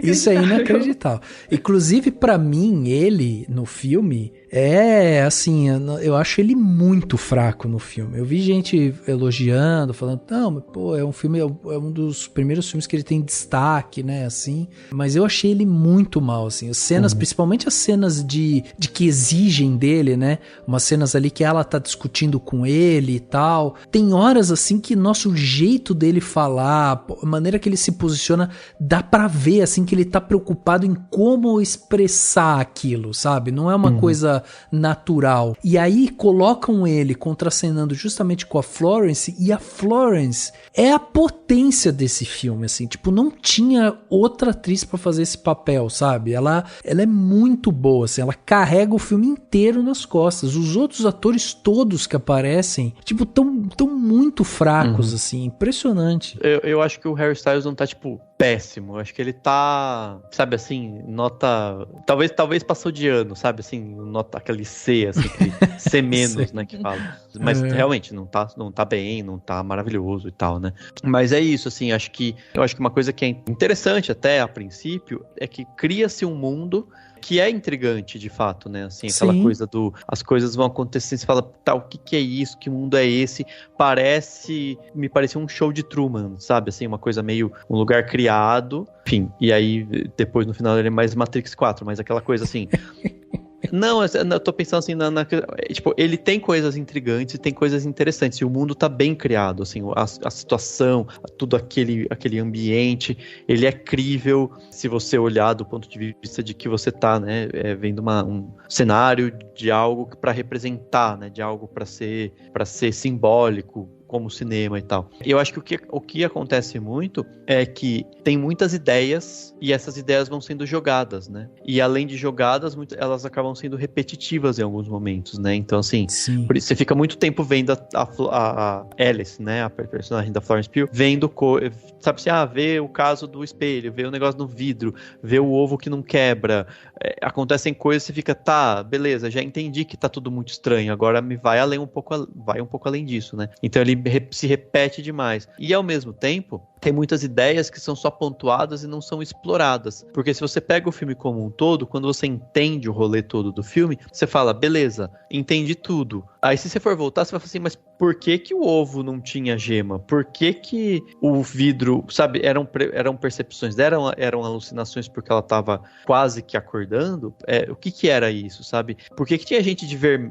Speaker 2: isso é inacreditável. Inclusive, pra mim, ele, no filme, assim, eu acho ele muito fraco no filme. Eu vi gente elogiando, falando, não, mas pô, é um dos primeiros filmes que ele tem destaque, né, assim, mas eu achei ele muito mal, assim, as cenas, principalmente as cenas de que exigem dele, né, umas cenas ali que ela tá discutindo com ele e tal, tem horas, assim, que nosso jeito dele falar, a maneira que ele se posiciona, dá pra ver, assim, que ele tá preocupado em como expressar aquilo, sabe, não é uma coisa natural. E aí colocam ele contracenando justamente com a Florence, e a Florence é a potência desse filme, assim, tipo, não tinha outra atriz pra fazer esse papel, sabe? Ela é muito boa, assim, ela carrega o filme inteiro nas costas. Os outros atores todos que aparecem, tipo, tão muito fracos, assim, impressionante.
Speaker 4: Eu acho que o Harry Styles não tá, tipo, péssimo. Eu acho que ele tá, sabe, assim, nota... Talvez passou de ano, sabe, assim, nota aquele C, assim, C menos, né, que fala. Mas realmente não tá bem, não tá maravilhoso e tal, né? Mas é isso, assim, eu acho que uma coisa que é interessante até a princípio é que cria-se um mundo que é intrigante, de fato, né? Assim, aquela coisa as coisas vão acontecendo, você fala, tá, o que é isso? Que mundo é esse? Me parecia um show de Truman, sabe? Assim, uma coisa meio, um lugar criado, enfim, e aí, depois, no final, ele é mais Matrix 4, mas aquela coisa, assim... Não, eu tô pensando assim, tipo, ele tem coisas intrigantes e tem coisas interessantes, e o mundo tá bem criado, assim, a situação, tudo aquele ambiente, ele é crível, se você olhar do ponto de vista de que você tá, né, vendo um cenário de algo para representar, né, de algo para ser simbólico, como cinema e tal. Eu acho que o que acontece muito é que tem muitas ideias e essas ideias vão sendo jogadas, né? E além de jogadas, elas acabam sendo repetitivas em alguns momentos, né? Então, assim, por isso você fica muito tempo vendo a Alice, né? A personagem da Florence Pugh, vendo, sabe assim, vê o caso do espelho, vê o negócio no vidro, vê o ovo que não quebra. Acontecem coisas e você fica, tá, beleza, já entendi que tá tudo muito estranho, agora vai um pouco além disso, né? Então ele se repete demais. E ao mesmo tempo, tem muitas ideias que são só pontuadas e não são exploradas. Porque se você pega o filme como um todo, quando você entende o rolê todo do filme, você fala, beleza, entendi tudo. Aí se você for voltar, você vai falar assim, mas por que o ovo não tinha gema? Por que o vidro, sabe, eram percepções dela, eram alucinações porque ela tava quase que acordando? O que era isso, sabe? Por que tinha gente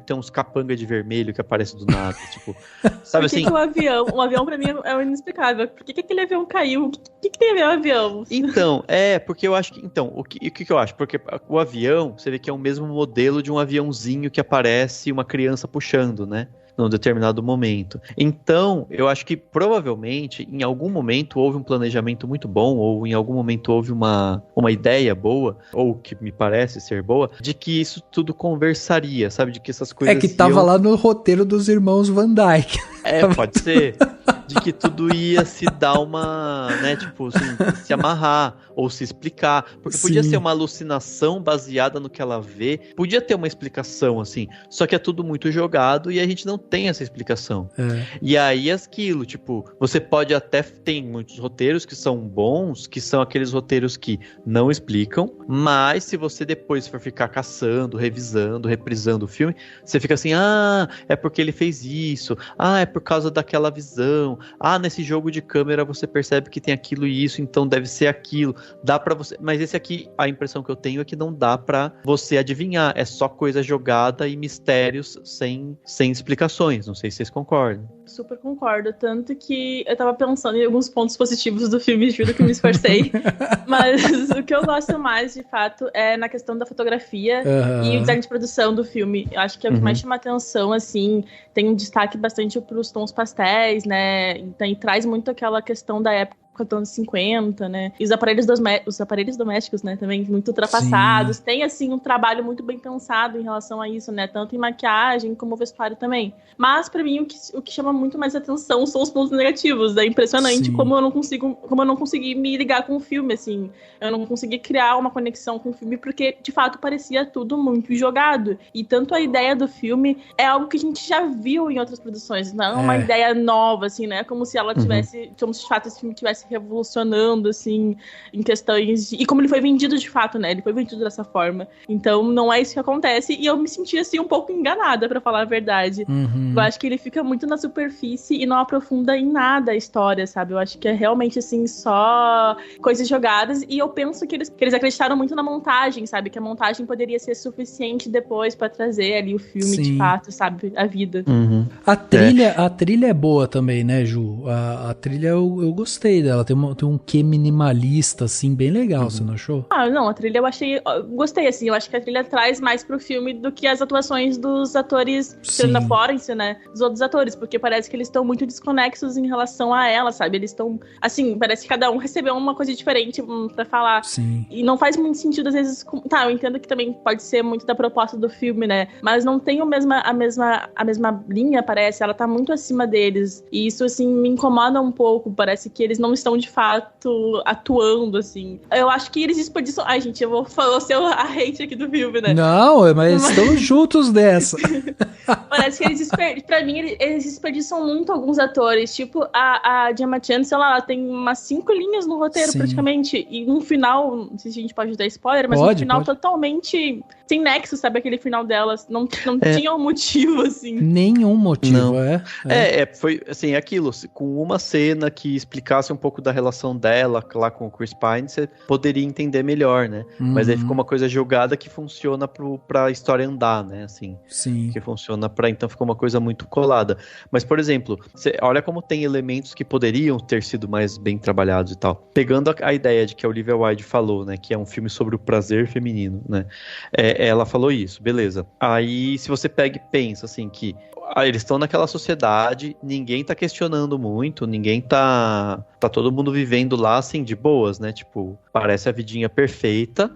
Speaker 4: tem uns capanga de vermelho que aparece do nada, tipo, sabe assim?
Speaker 3: Um avião pra mim é inexplicável. Por que aquele avião caiu? O que tem a ver o avião?
Speaker 4: Então, porque eu acho que... Então, o que eu acho? Porque o avião, você vê que é o mesmo modelo de um aviãozinho que aparece uma criança puxando, né? Num determinado momento. Então, eu acho que provavelmente, em algum momento, houve um planejamento muito bom, ou em algum momento houve uma ideia boa, ou que me parece ser boa, de que isso tudo conversaria, sabe? De que essas coisas...
Speaker 2: É que tava lá no roteiro dos irmãos Van Dyke.
Speaker 4: Pode ser. de que tudo ia se dar uma, né, tipo, assim, se amarrar ou se explicar, porque podia ser uma alucinação baseada no que ela vê, podia ter uma explicação, assim, só que é tudo muito jogado e a gente não tem essa explicação. E aí aquilo, tipo, você pode até, tem muitos roteiros que são bons, que são aqueles roteiros que não explicam, mas se você depois for ficar caçando, revisando, reprisando o filme, você fica assim, é porque ele fez isso, é por causa daquela visão, nesse jogo de câmera você percebe que tem aquilo e isso, então deve ser aquilo, dá pra você, mas esse aqui, a impressão que eu tenho é que não dá pra você adivinhar, é só coisa jogada e mistérios sem explicações, não sei se vocês concordam.
Speaker 3: Super concordo, tanto que eu tava pensando em alguns pontos positivos do filme, juro que me esforcei, mas o que eu gosto mais, de fato, é na questão da fotografia e o design de produção do filme. Eu acho que é o que mais chama atenção, assim, tem um destaque bastante pros tons pastéis, né, e traz muito aquela questão da época dos anos 50, né? E os aparelhos domésticos, né? Também muito ultrapassados. Sim. Tem, assim, um trabalho muito bem pensado em relação a isso, né? Tanto em maquiagem como vestuário também. Mas, pra mim, o que chama muito mais atenção são os pontos negativos. É impressionante como eu não consegui me ligar com o filme, assim. Eu não consegui criar uma conexão com o filme porque, de fato, parecia tudo muito jogado. E tanto a ideia do filme é algo que a gente já viu em outras produções. Não é uma ideia nova, assim, né? Como se ela tivesse... Como se, de fato, esse filme tivesse revolucionando, assim, em questões e como ele foi vendido de fato, né? Ele foi vendido dessa forma. Então, não é isso que acontece e eu me senti, assim, um pouco enganada, pra falar a verdade. Eu acho que ele fica muito na superfície e não aprofunda em nada a história, sabe? Eu acho que é realmente, assim, só coisas jogadas e eu penso que eles acreditaram muito na montagem, sabe? Que a montagem poderia ser suficiente depois pra trazer ali o filme, de fato, sabe? A vida.
Speaker 2: A trilha é boa também, né, Ju? A trilha eu gostei dela. Tem um quê minimalista, assim, bem legal, você não achou?
Speaker 3: Não, a trilha gostei, assim, eu acho que a trilha traz mais pro filme do que as atuações dos atores, tirando a Florence, né, dos outros atores, porque parece que eles estão muito desconexos em relação a ela, sabe, eles estão, assim, parece que cada um recebeu uma coisa diferente pra falar, e não faz muito sentido, às vezes, eu entendo que também pode ser muito da proposta do filme, né, mas não tem a mesma linha, parece, ela tá muito acima deles, e isso, assim, me incomoda um pouco, parece que eles não estão de fato atuando, assim. Eu acho que eles desperdiçam... Ai, gente, eu vou falar a hate aqui do filme, né?
Speaker 2: Não, mas estamos juntos dessa.
Speaker 3: Parece que eles desperdiçam muito alguns atores. Tipo, a Gemma Chan, sei lá, ela tem umas 5 linhas no roteiro, praticamente. E um final, não sei se a gente pode dar spoiler, mas um final totalmente sem nexo, sabe? Aquele final delas. Não tinha um motivo, assim.
Speaker 2: Nenhum motivo,
Speaker 4: foi, assim, aquilo. Com uma cena que explicasse um pouco da relação dela lá com o Chris Pine, você poderia entender melhor, né? Mas aí ficou uma coisa jogada que funciona pra história andar, né? Assim, que funciona então ficou uma coisa muito colada. Mas, por exemplo, olha como tem elementos que poderiam ter sido mais bem trabalhados e tal. Pegando a ideia de que a Olivia Wilde falou, né? Que é um filme sobre o prazer feminino, né? Ela falou isso, beleza. Aí, se você pega e pensa, assim, que eles estão naquela sociedade, ninguém tá questionando muito, ninguém tá todo mundo vivendo lá, assim, de boas, né, tipo, parece a vidinha perfeita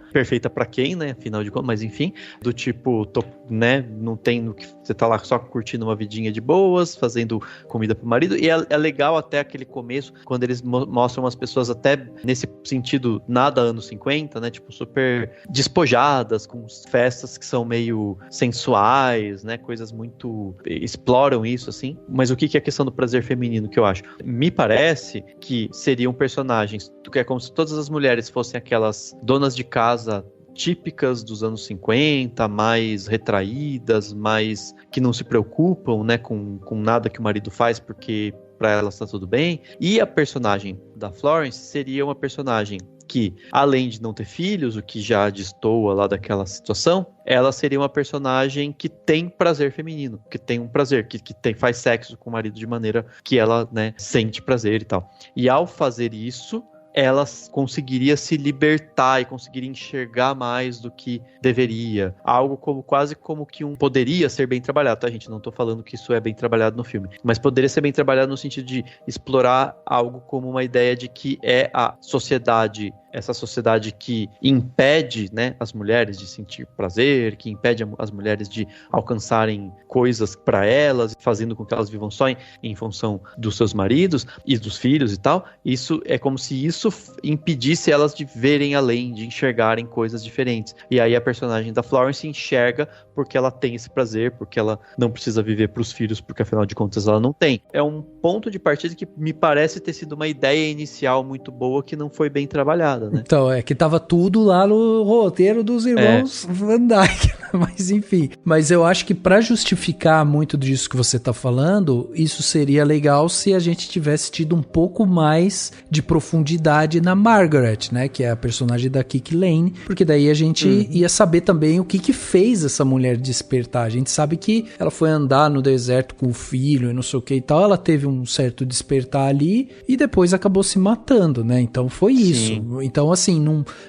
Speaker 4: pra quem, né, afinal de contas, mas enfim, do tipo, né, não tem no que, você tá lá só curtindo uma vidinha de boas, fazendo comida pro marido, e é legal até aquele começo, quando eles mostram as pessoas até nesse sentido, nada anos 50, né, tipo, super despojadas, com festas que são meio sensuais, né, coisas muito... exploram isso, assim, mas o que é a questão do prazer feminino que eu acho? Me parece que seriam personagens, que é como se todas as mulheres fossem aquelas donas de casa típicas dos anos 50, mais retraídas, mais que não se preocupam, né, com nada que o marido faz, porque pra elas tá tudo bem, e a personagem da Florence seria uma personagem que, além de não ter filhos, o que já destoa lá daquela situação, ela seria uma personagem que tem prazer feminino, que tem um prazer, que faz sexo com o marido de maneira que ela, né, sente prazer e tal. E ao fazer isso, ela conseguiria se libertar e conseguiria enxergar mais do que deveria. Algo como quase como que poderia ser bem trabalhado, tá, gente? Não tô falando que isso é bem trabalhado no filme, mas poderia ser bem trabalhado no sentido de explorar algo como uma ideia de que é a sociedade, essa sociedade que impede, né, as mulheres de sentir prazer, que impede as mulheres de alcançarem coisas para elas, fazendo com que elas vivam só em função dos seus maridos e dos filhos e tal. Isso é como se isso impedisse elas de verem além, de enxergarem coisas diferentes. E aí a personagem da Florence enxerga porque ela tem esse prazer, porque ela não precisa viver para os filhos, porque afinal de contas ela não tem. É um ponto de partida que me parece ter sido uma ideia inicial muito boa que não foi bem trabalhada, né?
Speaker 2: Então, que tava tudo lá no roteiro dos irmãos Van Dyke, mas enfim. Mas eu acho que pra justificar muito disso que você tá falando, isso seria legal se a gente tivesse tido um pouco mais de profundidade na Margaret, né, que é a personagem da Kiki Lane, porque daí a gente ia saber também o que fez essa mulher despertar. A gente sabe que ela foi andar no deserto com o filho e não sei o que e tal, ela teve um certo despertar ali e depois acabou se matando, né, então foi isso. Então assim,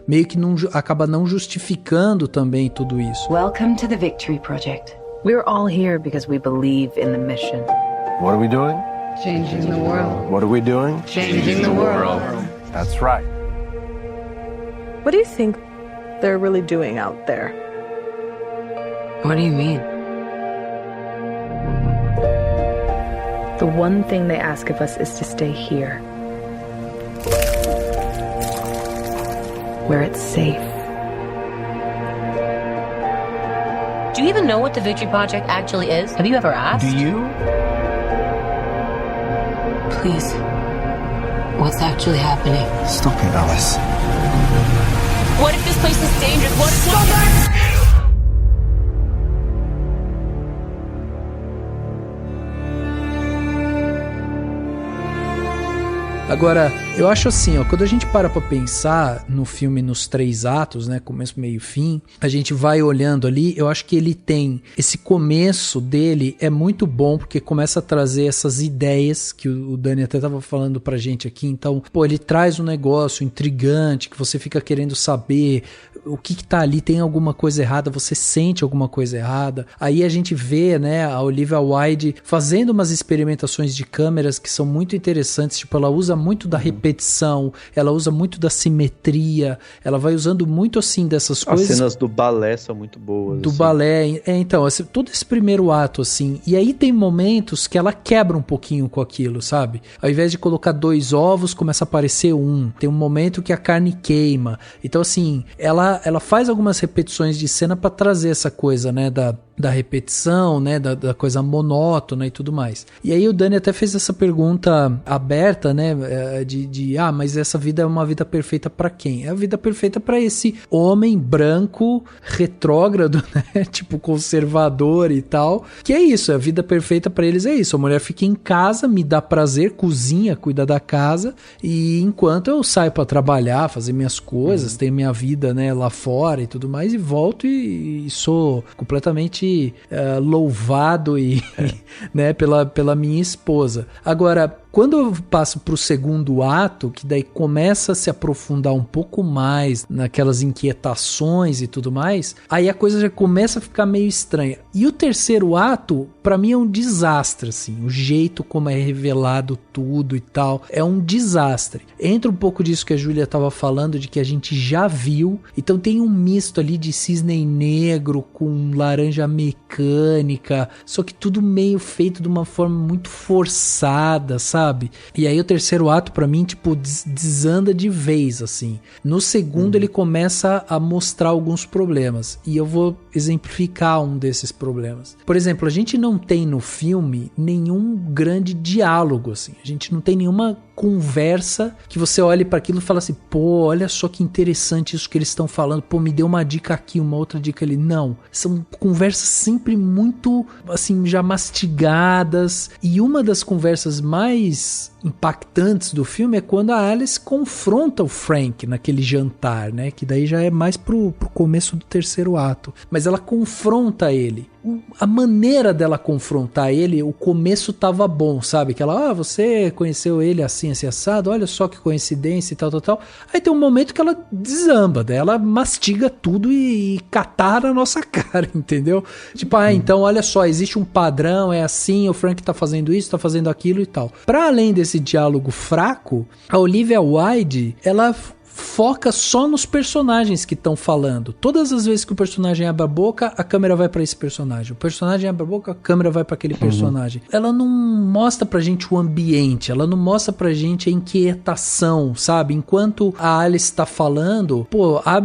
Speaker 2: meio que acaba não justificando também tudo isso.
Speaker 8: Welcome to the Victory Project. We're all here because we believe in the mission.
Speaker 6: What are we doing?
Speaker 8: Changing the world.
Speaker 6: What are we doing?
Speaker 8: Changing the world.
Speaker 6: That's right.
Speaker 9: What do you think they're really doing out there?
Speaker 8: What do you mean? The one thing they ask of us is to stay here. Where it's safe.
Speaker 10: Do you even know what the Victory Project actually is? Have you ever asked?
Speaker 5: Do you?
Speaker 10: Please. What's actually happening?
Speaker 5: Stop it, Alice.
Speaker 10: What if this place is dangerous? What if...
Speaker 2: Agora, eu acho assim, ó, quando a gente para pra pensar no filme nos 3 atos, né, começo, meio e fim, a gente vai olhando ali, eu acho que ele tem, esse começo dele é muito bom, porque começa a trazer essas ideias, que o Dani até tava falando pra gente aqui, então, pô, ele traz um negócio intrigante, que você fica querendo saber o que tá ali, tem alguma coisa errada, você sente alguma coisa errada, aí a gente vê, né, a Olivia Wilde fazendo umas experimentações de câmeras que são muito interessantes, tipo, ela usa muito da repetição, ela usa muito da simetria, ela vai usando muito assim dessas coisas.
Speaker 4: As cenas do balé são muito boas.
Speaker 2: Do assim. Balé, então, todo esse primeiro ato assim, e aí tem momentos que ela quebra um pouquinho com aquilo, sabe? Ao invés de colocar 2 ovos, começa a aparecer um. Tem um momento que a carne queima. Então assim, ela faz algumas repetições de cena pra trazer essa coisa, né, da repetição, né, da coisa monótona e tudo mais. E aí o Dani até fez essa pergunta aberta, né, mas essa vida é uma vida perfeita pra quem? É a vida perfeita pra esse homem branco, retrógrado, né, tipo conservador e tal, que é isso, a vida perfeita pra eles é isso, a mulher fica em casa, me dá prazer, cozinha, cuida da casa, e enquanto eu saio pra trabalhar, fazer minhas coisas, tenho minha vida, né, lá fora e tudo mais, e volto e sou completamente louvado e né, pela minha esposa. Agora, quando eu passo pro segundo ato, que daí começa a se aprofundar um pouco mais naquelas inquietações e tudo mais, aí a coisa já começa a ficar meio estranha. E o terceiro ato, pra mim é um desastre, assim, o jeito como é revelado tudo e tal, é um desastre. Entra um pouco disso que a Júlia tava falando, de que a gente já viu, então tem um misto ali de cisne negro com laranja mecânica, só que tudo meio feito de uma forma muito forçada, sabe? E aí o terceiro ato pra mim, tipo, desanda de vez, assim. No segundo ele começa a mostrar alguns problemas, e eu vou exemplificar um desses problemas. Por exemplo, a gente não tem no filme nenhum grande diálogo, assim. A gente não tem nenhuma conversa que você olhe para aquilo e fala assim, pô, olha só que interessante isso que eles estão falando, pô, me deu uma dica aqui, uma outra dica ali. Não, são conversas sempre muito, assim, já mastigadas, e uma das conversas mais impactantes do filme é quando a Alice confronta o Frank naquele jantar, né, que daí já é mais pro começo do terceiro ato, mas ela confronta ele. A maneira dela confrontar ele, o começo tava bom, sabe? Que ela, você conheceu ele assim, assim, assado, olha só que coincidência e tal. Aí tem um momento que ela desamba, daí ela mastiga tudo e catar na nossa cara, entendeu? Tipo, então olha só, existe um padrão, é assim, o Frank tá fazendo isso, tá fazendo aquilo e tal. Pra além desse diálogo fraco, a Olivia Wilde, ela foca só nos personagens que estão falando. Todas as vezes que o personagem abre a boca, a câmera vai pra esse personagem. O personagem abre a boca, a câmera vai pra aquele personagem. Ela não mostra pra gente o ambiente, ela não mostra pra gente a inquietação, sabe? Enquanto a Alice tá falando,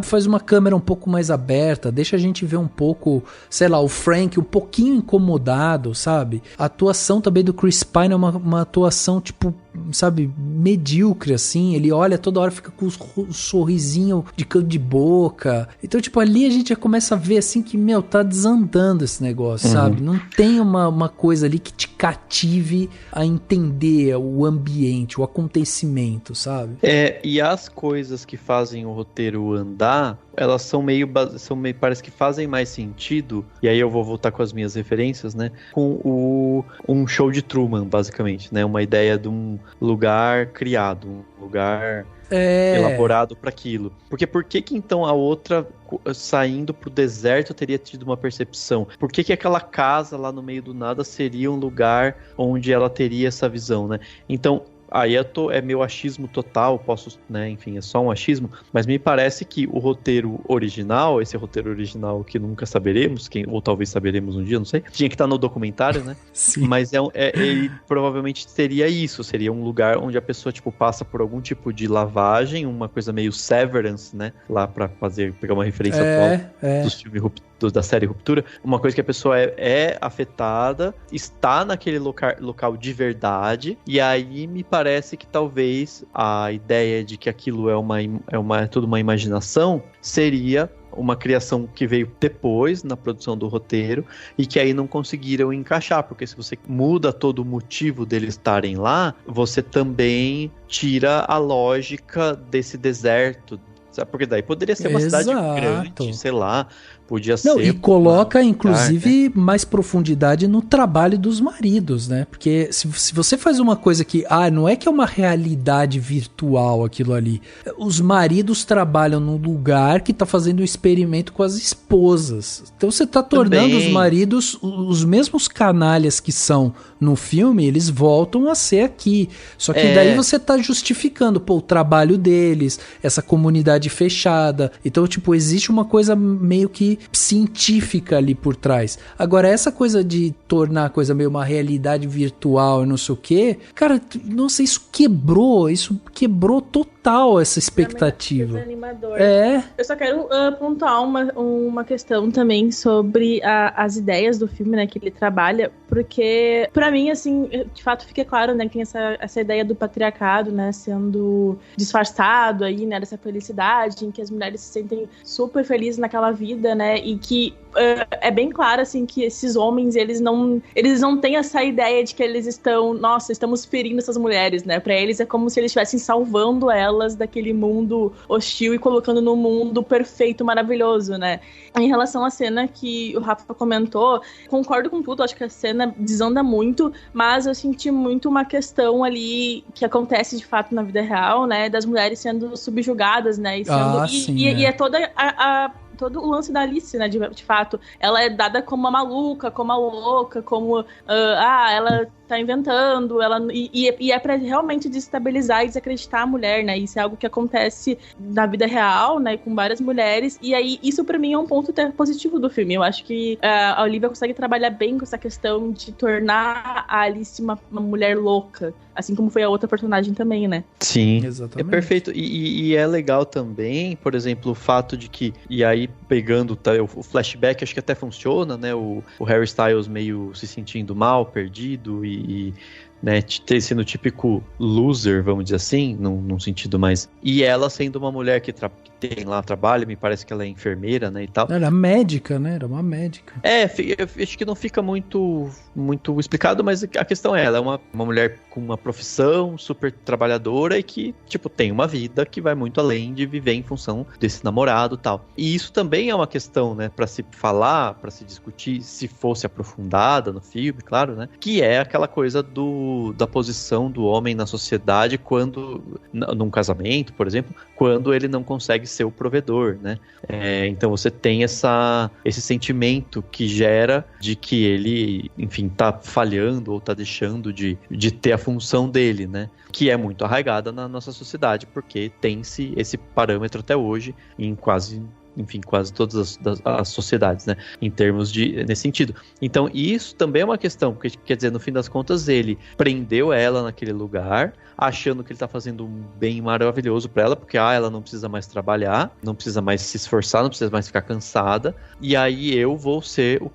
Speaker 2: faz uma câmera um pouco mais aberta, deixa a gente ver um pouco, sei lá, o Frank um pouquinho incomodado, sabe? A atuação também do Chris Pine é uma atuação, tipo, sabe, medíocre, assim. Ele olha toda hora, fica com um sorrisinho de canto de boca. Então, tipo, ali a gente já começa a ver, assim, que, tá desandando esse negócio, sabe? Não tem uma coisa ali que te cative a entender o ambiente, o acontecimento, sabe?
Speaker 4: E as coisas que fazem o roteiro andar, elas são meio, parece que fazem mais sentido, e aí eu vou voltar com as minhas referências, né, com um show de Truman, basicamente, né, uma ideia de um lugar criado, um lugar elaborado para aquilo. Porque por que então a outra, saindo pro deserto, teria tido uma percepção? Por que aquela casa lá no meio do nada seria um lugar onde ela teria essa visão, né? Então, aí é meu achismo total, né, enfim, é só um achismo, mas me parece que o roteiro original, esse roteiro original que nunca saberemos, ou talvez saberemos um dia, não sei, tinha que estar no documentário, né?
Speaker 2: Sim.
Speaker 4: Mas ele provavelmente seria isso, seria um lugar onde a pessoa, tipo, passa por algum tipo de lavagem, uma coisa meio Severance, né, lá pra pegar uma referência atual dos filmes da série Ruptura, uma coisa que a pessoa é afetada, está naquele local de verdade, e aí me parece que talvez a ideia de que aquilo é tudo uma imaginação seria uma criação que veio depois na produção do roteiro e que aí não conseguiram encaixar, porque se você muda todo o motivo deles estarem lá, você também tira a lógica desse deserto, sabe? Porque daí poderia ser uma cidade grande, sei lá, podia ser...
Speaker 2: E coloca, inclusive, mais profundidade no trabalho dos maridos, né? Porque se você faz uma coisa que... não é que é uma realidade virtual aquilo ali. Os maridos trabalham num lugar que tá fazendo um experimento com as esposas. Então você tá tornando os maridos os mesmos canalhas que são no filme, eles voltam a ser aqui. Só que daí você tá justificando, o trabalho deles, essa comunidade fechada. Então, tipo, existe uma coisa meio que científica ali por trás. Agora, essa coisa de tornar a coisa meio uma realidade virtual e não sei o quê, cara, nossa, isso quebrou total essa expectativa.
Speaker 3: Eu só quero pontuar uma questão também sobre as ideias do filme, né, que ele trabalha, porque pra mim, assim, de fato fica claro, né, que tem essa ideia do patriarcado, né, sendo disfarçado aí, né, dessa felicidade em que as mulheres se sentem super felizes naquela vida, né, e que é bem claro, assim, que esses homens, eles não têm essa ideia de que eles estamos ferindo essas mulheres, né, pra eles é como se eles estivessem salvando elas daquele mundo hostil e colocando no mundo perfeito, maravilhoso, né. Em relação à cena que o Rafa comentou, concordo com tudo, acho que a cena desanda muito, mas eu senti muito uma questão ali que acontece de fato na vida real, né, das mulheres sendo subjugadas, né, e é toda todo o lance da Alice, né, de fato, ela é dada como a maluca, como a louca, como ela tá inventando, e é pra realmente desestabilizar e desacreditar a mulher, né, isso é algo que acontece na vida real, né, com várias mulheres, e aí isso pra mim é um ponto até positivo do filme. Eu acho que a Olivia consegue trabalhar bem com essa questão de tornar a Alice uma mulher louca, assim como foi a outra personagem também, né.
Speaker 4: Sim,
Speaker 2: exatamente.
Speaker 4: É perfeito, e é legal também, por exemplo, o fato de que, e aí pegando o flashback, acho que até funciona, né, o Harry Styles meio se sentindo mal, perdido, e né, sendo o típico loser, vamos dizer assim, num sentido mais... E ela sendo uma mulher que tem lá trabalho, me parece que ela é enfermeira, né, e tal.
Speaker 2: Era médica, né, era uma médica.
Speaker 4: Eu acho que não fica muito explicado, mas a questão ela é uma mulher com uma profissão super trabalhadora e que, tipo, tem uma vida que vai muito além de viver em função desse namorado e tal. E isso também é uma questão, né, pra se falar, pra se discutir, se fosse aprofundada no filme, claro, né, que é aquela coisa do da posição do homem na sociedade num casamento, por exemplo, quando ele não consegue ser o provedor, né? Então você tem esse sentimento que gera de que ele, enfim, tá falhando ou tá deixando de ter a função dele, né? Que é muito arraigada na nossa sociedade, porque tem-se esse parâmetro até hoje em quase todas as sociedades, né? Em termos nesse sentido. Então, isso também é uma questão, porque, quer dizer, no fim das contas, ele prendeu ela naquele lugar, achando que ele tá fazendo um bem maravilhoso para ela, porque ela não precisa mais trabalhar, não precisa mais se esforçar, não precisa mais ficar cansada, e aí eu vou ser o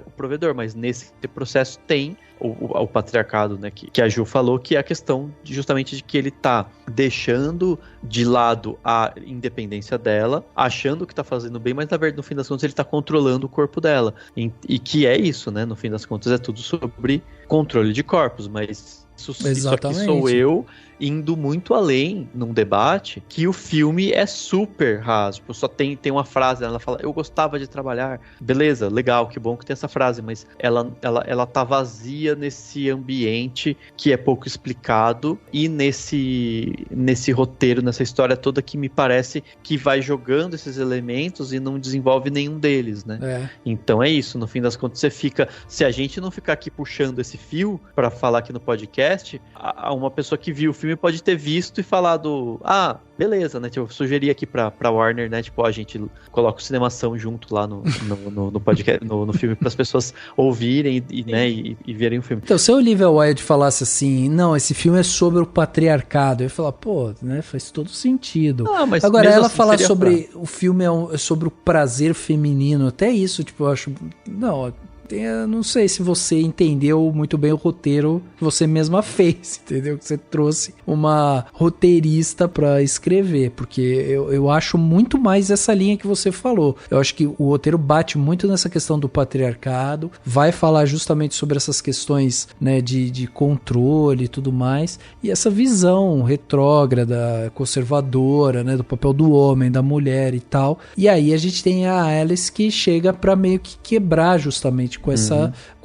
Speaker 4: provedor, mas nesse processo tem o patriarcado, né, que a Ju falou, que é a questão justamente de que ele tá deixando de lado a independência dela, achando que tá fazendo bem, mas na verdade, no fim das contas, ele tá controlando o corpo dela. E que é isso, né? No fim das contas, é tudo sobre controle de corpos, mas isso aqui sou eu indo muito além num debate que o filme é super raso. Tipo, só tem uma frase, ela fala, eu gostava de trabalhar. Beleza, legal, que bom que tem essa frase, mas ela tá vazia nesse ambiente que é pouco explicado e nesse roteiro, nessa história toda que me parece que vai jogando esses elementos e não desenvolve nenhum deles, né? Então é isso, no fim das contas você fica, se a gente não ficar aqui puxando esse fio pra falar aqui no podcast, uma pessoa que viu o filme pode ter visto e falado, beleza, né? Tipo, eu sugeri aqui pra Warner, né? Tipo, a gente coloca o Cinemação junto lá no podcast, no filme, para as pessoas ouvirem e verem o filme.
Speaker 2: Então, se a Olivia Wilde falasse assim, não, esse filme é sobre o patriarcado, eu ia falar, pô, né? Faz todo sentido.
Speaker 4: Mas
Speaker 2: agora, ela
Speaker 4: assim,
Speaker 2: falar sobre o filme é sobre o prazer feminino, até isso, tipo, eu acho... Não, eu não sei se você entendeu muito bem o roteiro que você mesma fez, entendeu? Que você trouxe uma roteirista pra escrever, porque eu acho muito mais essa linha que você falou. Eu acho que o roteiro bate muito nessa questão do patriarcado, vai falar justamente sobre essas questões, né, de controle e tudo mais, e essa visão retrógrada, conservadora, né, do papel do homem, da mulher e tal. E aí a gente tem a Alice que chega pra meio que quebrar justamente com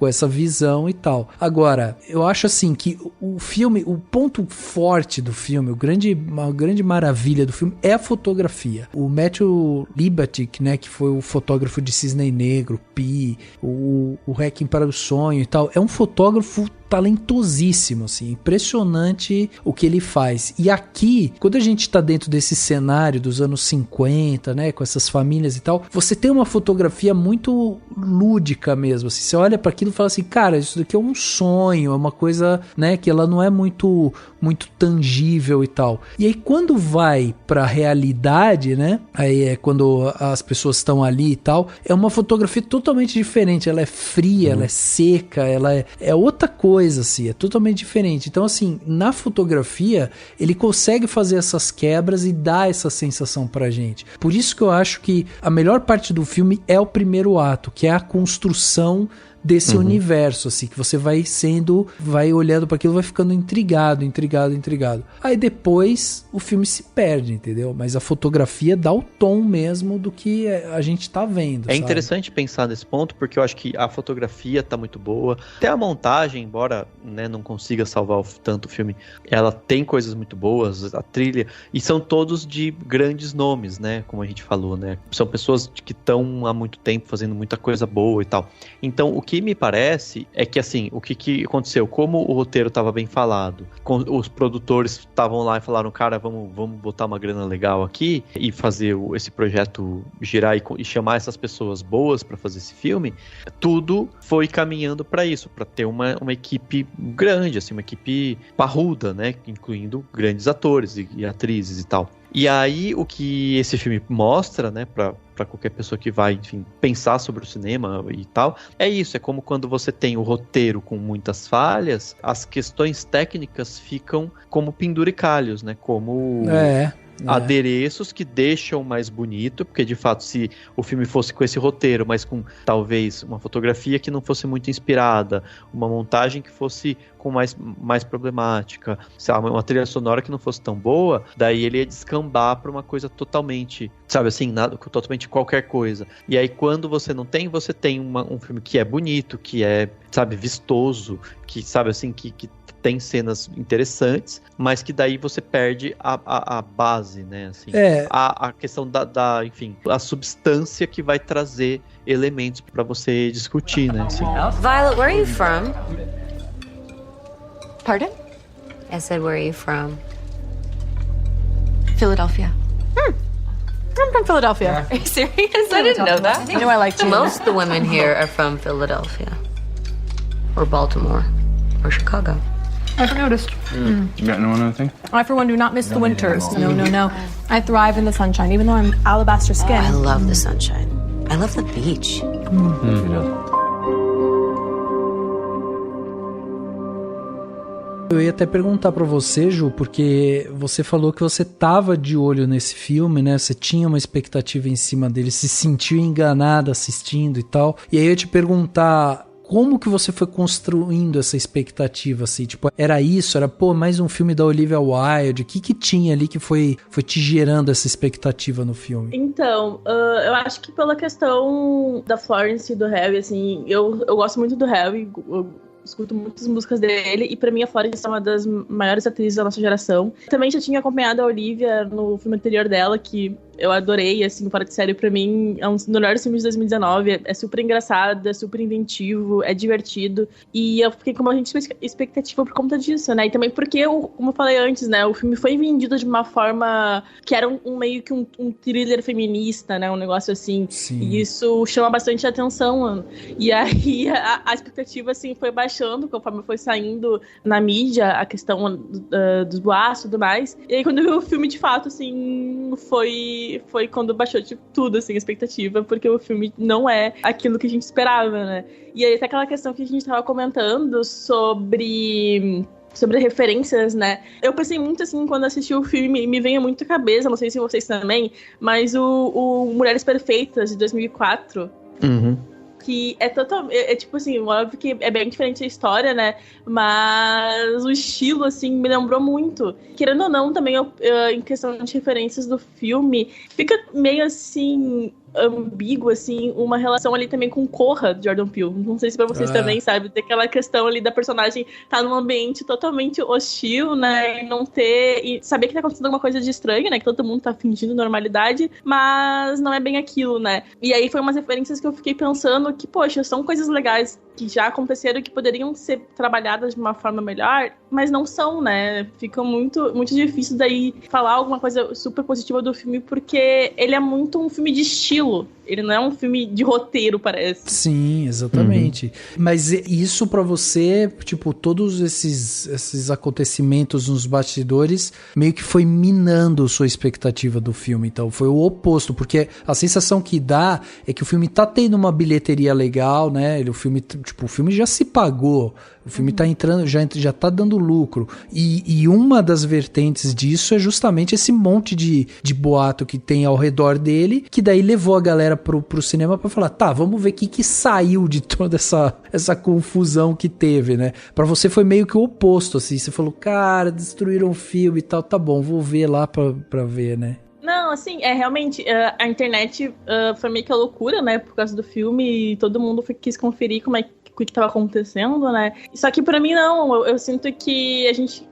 Speaker 2: essa visão e tal. Agora, eu acho assim que o filme, o ponto forte do filme, uma grande maravilha do filme é a fotografia. O Matthew Libatic, né, que foi o fotógrafo de Cisne Negro, Pi, o Requiem para o Sonho e tal, é um fotógrafo talentosíssimo, assim, impressionante o que ele faz. E aqui, quando a gente tá dentro desse cenário dos anos 50, né, com essas famílias e tal, você tem uma fotografia muito lúdica mesmo, assim, você olha para aquilo e fala assim, cara, isso daqui é um sonho, é uma coisa, né, que ela não é muito tangível e tal. E aí quando vai pra realidade, né, aí é quando as pessoas estão ali e tal, é uma fotografia totalmente diferente, ela é fria, ela é seca, ela é outra coisa, assim, é totalmente diferente. Então, assim, na fotografia, ele consegue fazer essas quebras e dar essa sensação pra gente. Por isso que eu acho que a melhor parte do filme é o primeiro ato, que é a construção desse universo, assim, que você vai olhando para aquilo, vai ficando intrigado. Aí depois o filme se perde, entendeu? Mas a fotografia dá o tom mesmo do que a gente tá vendo.
Speaker 4: É interessante pensar nesse ponto, porque eu acho que a fotografia tá muito boa. Até a montagem, embora, né, não consiga salvar tanto o filme, ela tem coisas muito boas, a trilha, e são todos de grandes nomes, né? Como a gente falou, né? São pessoas que estão há muito tempo fazendo muita coisa boa e tal. Então, o que me parece é que, assim, o que aconteceu? Como o roteiro estava bem falado, os produtores estavam lá e falaram, cara, vamos botar uma grana legal aqui e fazer esse projeto girar e chamar essas pessoas boas para fazer esse filme, tudo foi caminhando para isso, para ter uma equipe grande, assim, uma equipe parruda, né, incluindo grandes atores e atrizes e tal. E aí, o que esse filme mostra, né, pra qualquer pessoa que vai, enfim, pensar sobre o cinema e tal, é isso, é como quando você tem o roteiro com muitas falhas, as questões técnicas ficam como penduricalhos, né, como... adereços que deixam mais bonito, porque de fato se o filme fosse com esse roteiro, mas com talvez uma fotografia que não fosse muito inspirada, uma montagem que fosse com mais problemática, sei lá, uma trilha sonora que não fosse tão boa, daí ele ia descambar para uma coisa totalmente, sabe assim, totalmente qualquer coisa. E aí quando você não tem, você tem um filme que é bonito, que é, sabe, vistoso, que sabe assim, que tem cenas interessantes, mas que daí você perde a base, né? Assim, a questão enfim, a substância que vai trazer elementos pra você discutir, né? Assim.
Speaker 10: Violet, where are you from?
Speaker 11: Pardon?
Speaker 10: I said, where are you from?
Speaker 11: Philadelphia.
Speaker 9: I'm from Philadelphia.
Speaker 10: Are you serious? I didn't know that.
Speaker 9: I know I like cheese.
Speaker 10: Most of the women here are from Philadelphia. Or Baltimore. Or Chicago.
Speaker 11: I never noticed.
Speaker 6: You got no other thing?
Speaker 9: I, for one, do not miss the winters. No. I thrive in the sunshine, even though I'm alabaster skin.
Speaker 10: I love the sunshine. I love the beach.
Speaker 2: Eu ia até perguntar pra você, Ju, porque você falou que você tava de olho nesse filme, né? Você tinha uma expectativa em cima dele, se sentiu enganada assistindo e tal. E aí eu ia te perguntar, como que você foi construindo essa expectativa, assim? Tipo, era isso? Era, mais um filme da Olivia Wilde? O que tinha ali que foi te gerando essa expectativa no filme?
Speaker 3: Então, eu acho que pela questão da Florence e do Harry, assim, eu gosto muito do Harry, eu escuto muitas músicas dele, e pra mim a Florence é uma das maiores atrizes da nossa geração. Também já tinha acompanhado a Olivia no filme anterior dela, que eu adorei, assim, Fora de Série, pra mim é um dos melhores filmes de 2019, é super engraçado, é super inventivo, é divertido, e eu fiquei com uma expectativa por conta disso, né, e também porque, como eu falei antes, né, o filme foi vendido de uma forma que era meio que um thriller feminista, né, um negócio assim. Sim. E isso chama bastante atenção, mano. E aí a expectativa, assim, foi baixando conforme foi saindo na mídia a questão dos boatos e tudo mais, e aí quando eu vi o filme, de fato, assim, foi quando baixou de tudo, assim, a expectativa, porque o filme não é aquilo que a gente esperava, né? E aí até aquela questão que a gente tava comentando sobre referências, né? Eu pensei muito, assim, quando assisti o filme, me veio muito à cabeça, não sei se vocês também, mas o Mulheres Perfeitas, de 2004, que é totalmente, tipo assim, óbvio que é bem diferente a história, né, mas o estilo, assim, me lembrou muito. Querendo ou não, também, em questão de referências do filme, fica meio, assim, ambíguo, assim, uma relação ali também com Corra, de Jordan Peele. Não sei se pra vocês também, sabe, tem aquela questão ali da personagem tá num ambiente totalmente hostil, né, e saber que tá acontecendo alguma coisa de estranho, né, que todo mundo tá fingindo normalidade, mas não é bem aquilo, né. E aí foi umas referências que eu fiquei pensando que, poxa, são coisas legais que já aconteceram e que poderiam ser trabalhadas de uma forma melhor, mas não são, né, fica muito, muito difícil daí falar alguma coisa super positiva do filme, porque ele é muito um filme de estilo. Ele não é um filme de roteiro, parece.
Speaker 2: Sim, exatamente. Mas isso pra você, tipo, todos esses acontecimentos nos bastidores meio que foi minando sua expectativa do filme. Então foi o oposto, porque a sensação que dá é que o filme tá tendo uma bilheteria legal, né? O filme já se pagou. O filme tá entrando, já tá dando lucro. E uma das vertentes disso é justamente esse monte de boato que tem ao redor dele, que daí levou a galera pro cinema pra falar, tá, vamos ver o que saiu de toda essa confusão que teve, né? Pra você foi meio que o oposto, assim. Você falou, cara, destruíram o filme e tal, tá bom, vou ver lá pra ver, né?
Speaker 3: Não, assim, realmente, a internet foi meio que a loucura, né, por causa do filme, e todo mundo quis conferir o que estava acontecendo, né? Só que pra mim não, eu sinto que a gente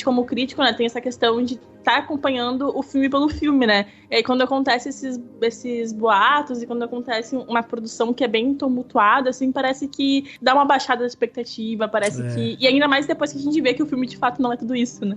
Speaker 3: como crítico, né, tem essa questão de estar acompanhando o filme pelo filme, né? E aí quando acontece esses boatos e quando acontece uma produção que é bem tumultuada, assim, parece que dá uma baixada da expectativa, parece que... E ainda mais depois que a gente vê que o filme de fato não é tudo isso, né?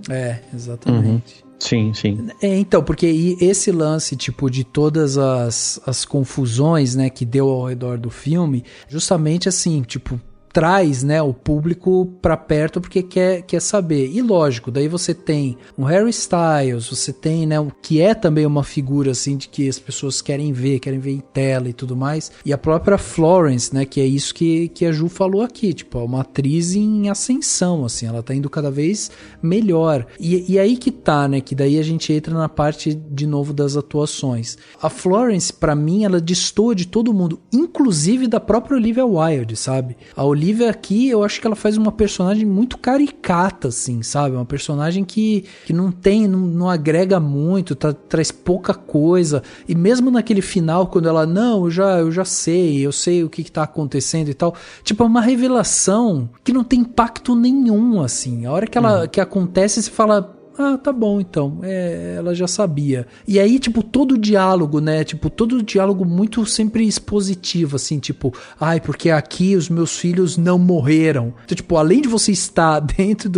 Speaker 2: Exatamente.
Speaker 4: Sim, sim.
Speaker 2: Então, porque esse lance, tipo, de todas as confusões, né, que deu ao redor do filme, justamente assim, tipo, traz, né, o público pra perto porque quer saber. E lógico, daí você tem o Harry Styles, você tem, né, o que é também uma figura, assim, de que as pessoas querem ver em tela e tudo mais. E a própria Florence, né, que é isso que a Ju falou aqui, tipo, é uma atriz em ascensão, assim, ela tá indo cada vez melhor. E aí que tá, né, que daí a gente entra na parte, de novo, das atuações. A Florence, pra mim, ela destoa de todo mundo, inclusive da própria Olivia Wilde, sabe? A Olivia Olivia aqui, eu acho que ela faz uma personagem muito caricata, assim, sabe? Uma personagem que não agrega muito, traz pouca coisa. E mesmo naquele final, quando ela, não, eu já sei o que tá acontecendo e tal. Tipo, é uma revelação que não tem impacto nenhum, assim. A hora que acontece, você fala... Ah, tá bom, então. Ela já sabia. E aí, tipo, todo o diálogo, né? Tipo, todo o diálogo muito sempre expositivo, assim, tipo... Ai, porque aqui os meus filhos não morreram. Então, tipo, além de você estar dentro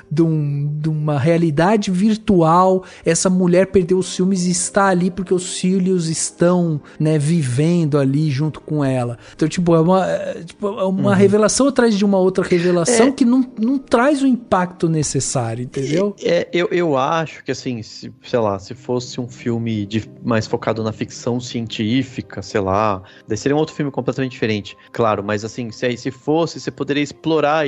Speaker 2: de uma realidade virtual, essa mulher perdeu os filmes e está ali porque os filhos estão, né, vivendo ali junto com ela. Então, tipo, é uma revelação atrás de uma outra revelação que não traz o impacto necessário, entendeu?
Speaker 4: Eu acho que, assim, se fosse um filme mais focado na ficção científica, sei lá, daí seria um outro filme completamente diferente, claro, mas assim, se fosse, você poderia explorar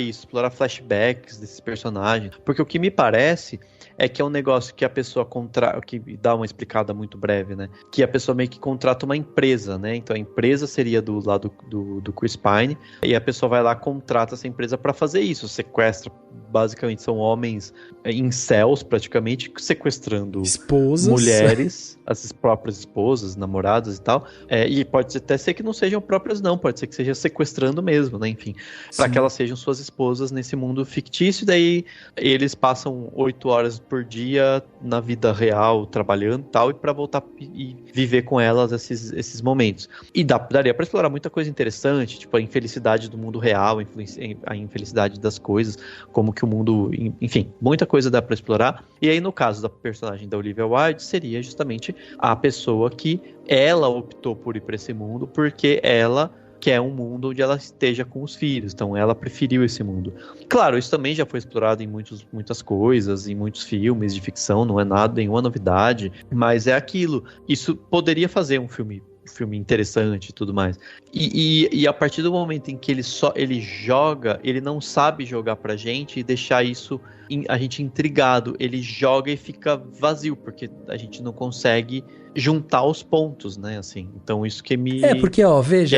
Speaker 4: flashbacks desses personagens, porque o que me parece é que é um negócio que a pessoa que dá uma explicada muito breve, né, que a pessoa meio que contrata uma empresa, né, então a empresa seria do lado do Chris Pine, e a pessoa vai lá, contrata essa empresa pra fazer isso, sequestra, basicamente são homens incels, praticamente, sequestrando esposas, mulheres, as próprias esposas, namoradas e tal, e pode até ser que não sejam próprias não, pode ser que seja sequestrando mesmo, né, enfim, para que elas sejam suas esposas nesse mundo fictício, e daí eles passam 8 horas por dia na vida real, trabalhando e tal, e para voltar e viver com elas esses momentos. E daria para explorar muita coisa interessante, tipo a infelicidade do mundo real, a infelicidade das coisas, como que o mundo, enfim, muita coisa dá para explorar. E aí no caso da personagem da Olivia Wilde, seria justamente a pessoa que ela optou por ir para esse mundo, porque ela quer um mundo onde ela esteja com os filhos, então ela preferiu esse mundo. Claro, isso também já foi explorado em muitas coisas, em muitos filmes de ficção, não é nenhuma novidade, mas é aquilo, isso poderia fazer um filme interessante e tudo mais. E a partir do momento em que ele joga, ele não sabe jogar pra gente e deixar isso a gente intrigado, ele joga e fica vazio, porque a gente não consegue juntar os pontos, né, assim, então isso que me...
Speaker 2: porque, ó, veja,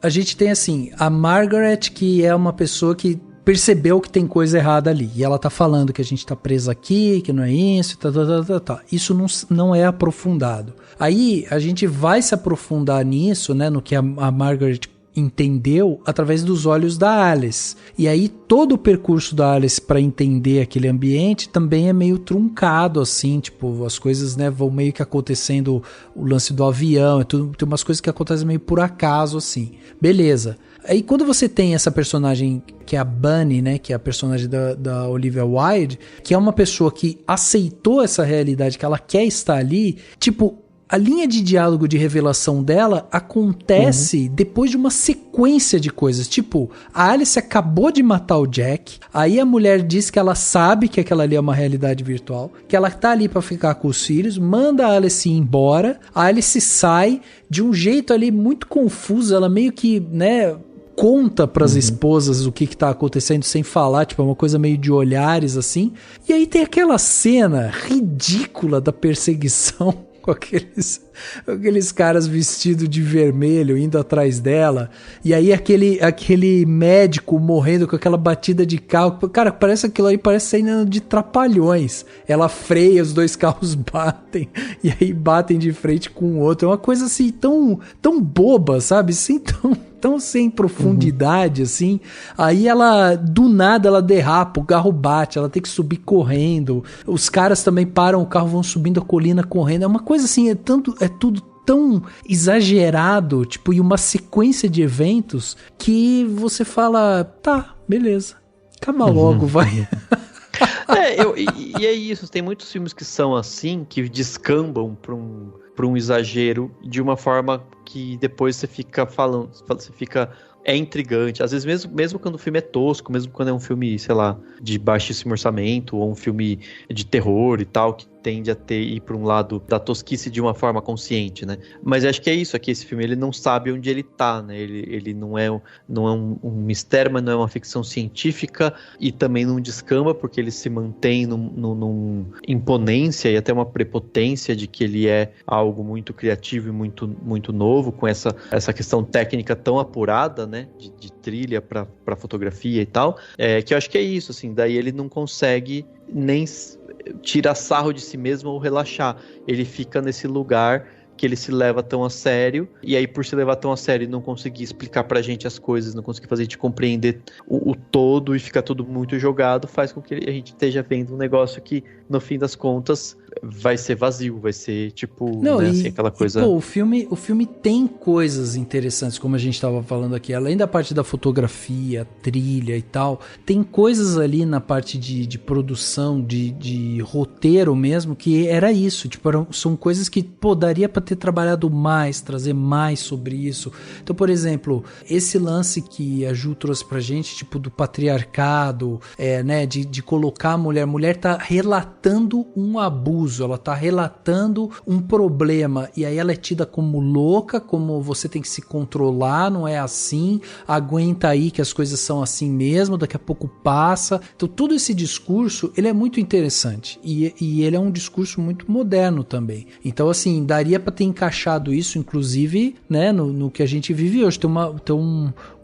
Speaker 2: a gente tem, assim, a Margaret, que é uma pessoa que percebeu que tem coisa errada ali, e ela tá falando que a gente tá preso aqui, que não é isso, tá. Isso não é aprofundado. Aí, a gente vai se aprofundar nisso, né, no que a Margaret entendeu através dos olhos da Alice. E aí todo o percurso da Alice para entender aquele ambiente também é meio truncado, assim, tipo, as coisas, né, vão meio que acontecendo, o lance do avião, tem umas coisas que acontecem meio por acaso, assim. Beleza. Aí quando você tem essa personagem que é a Bunny, né, que é a personagem da Olivia Wilde, que é uma pessoa que aceitou essa realidade, que ela quer estar ali, tipo, a linha de diálogo de revelação dela acontece depois de uma sequência de coisas. Tipo, a Alice acabou de matar o Jack, aí a mulher diz que ela sabe que aquela ali é uma realidade virtual, que ela tá ali pra ficar com os filhos, manda a Alice ir embora, a Alice sai de um jeito ali muito confuso, ela meio que, né, conta pras esposas o que tá acontecendo sem falar, tipo, é uma coisa meio de olhares, assim. E aí tem aquela cena ridícula da perseguição com aqueles caras vestidos de vermelho indo atrás dela, e aí aquele médico morrendo com aquela batida de carro, cara, parece aquilo aí, parece cena de Trapalhões. Ela freia, os dois carros batem, e aí batem de frente com o outro, é uma coisa assim, tão boba, sabe, assim, tão sem profundidade, assim. Aí ela, do nada, ela derrapa, o carro bate, ela tem que subir correndo, os caras também param o carro, vão subindo a colina correndo, é uma coisa assim, é tudo tão exagerado, tipo, e uma sequência de eventos que você fala, tá, beleza, acaba logo, vai.
Speaker 4: E é isso, tem muitos filmes que são assim, que descambam pra um exagero de uma forma que depois você fica falando, é intrigante, às vezes mesmo quando o filme é tosco, mesmo quando é um filme, sei lá, de baixíssimo orçamento, ou um filme de terror e tal, que tende a ir para um lado da tosquice de uma forma consciente, né? Mas acho que é isso, aqui esse filme, ele não sabe onde ele tá, né? Ele não é um mistério, mas não é uma ficção científica, e também não descamba, porque ele se mantém num imponência e até uma prepotência de que ele é algo muito criativo e muito, muito novo, com essa questão técnica tão apurada, né? De trilha pra fotografia e tal, que eu acho que é isso, assim, daí ele não consegue nem tirar sarro de si mesmo ou relaxar, ele fica nesse lugar que ele se leva tão a sério, e aí por se levar tão a sério e não conseguir explicar pra gente as coisas, não conseguir fazer a gente compreender o todo e ficar tudo muito jogado, faz com que a gente esteja vendo um negócio que, no fim das contas, vai ser vazio, vai ser tipo,
Speaker 2: não,
Speaker 4: né, assim, aquela coisa...
Speaker 2: Pô, o filme tem coisas interessantes, como a gente tava falando aqui, além da parte da fotografia, trilha e tal, tem coisas ali na parte de produção, de roteiro mesmo, que era isso, tipo, são coisas que, pô, daria pra ter trabalhado mais, trazer mais sobre isso. Então, por exemplo, esse lance que a Ju trouxe pra gente, tipo, do patriarcado, né, de colocar a mulher tá relatando um abuso, ela tá relatando um problema, e aí ela é tida como louca, como você tem que se controlar, não é assim, aguenta aí que as coisas são assim mesmo, daqui a pouco passa. Então todo esse discurso, ele é muito interessante, e ele é um discurso muito moderno também. Então assim, daria pra ter encaixado isso, inclusive, né, no que a gente vive hoje. Tem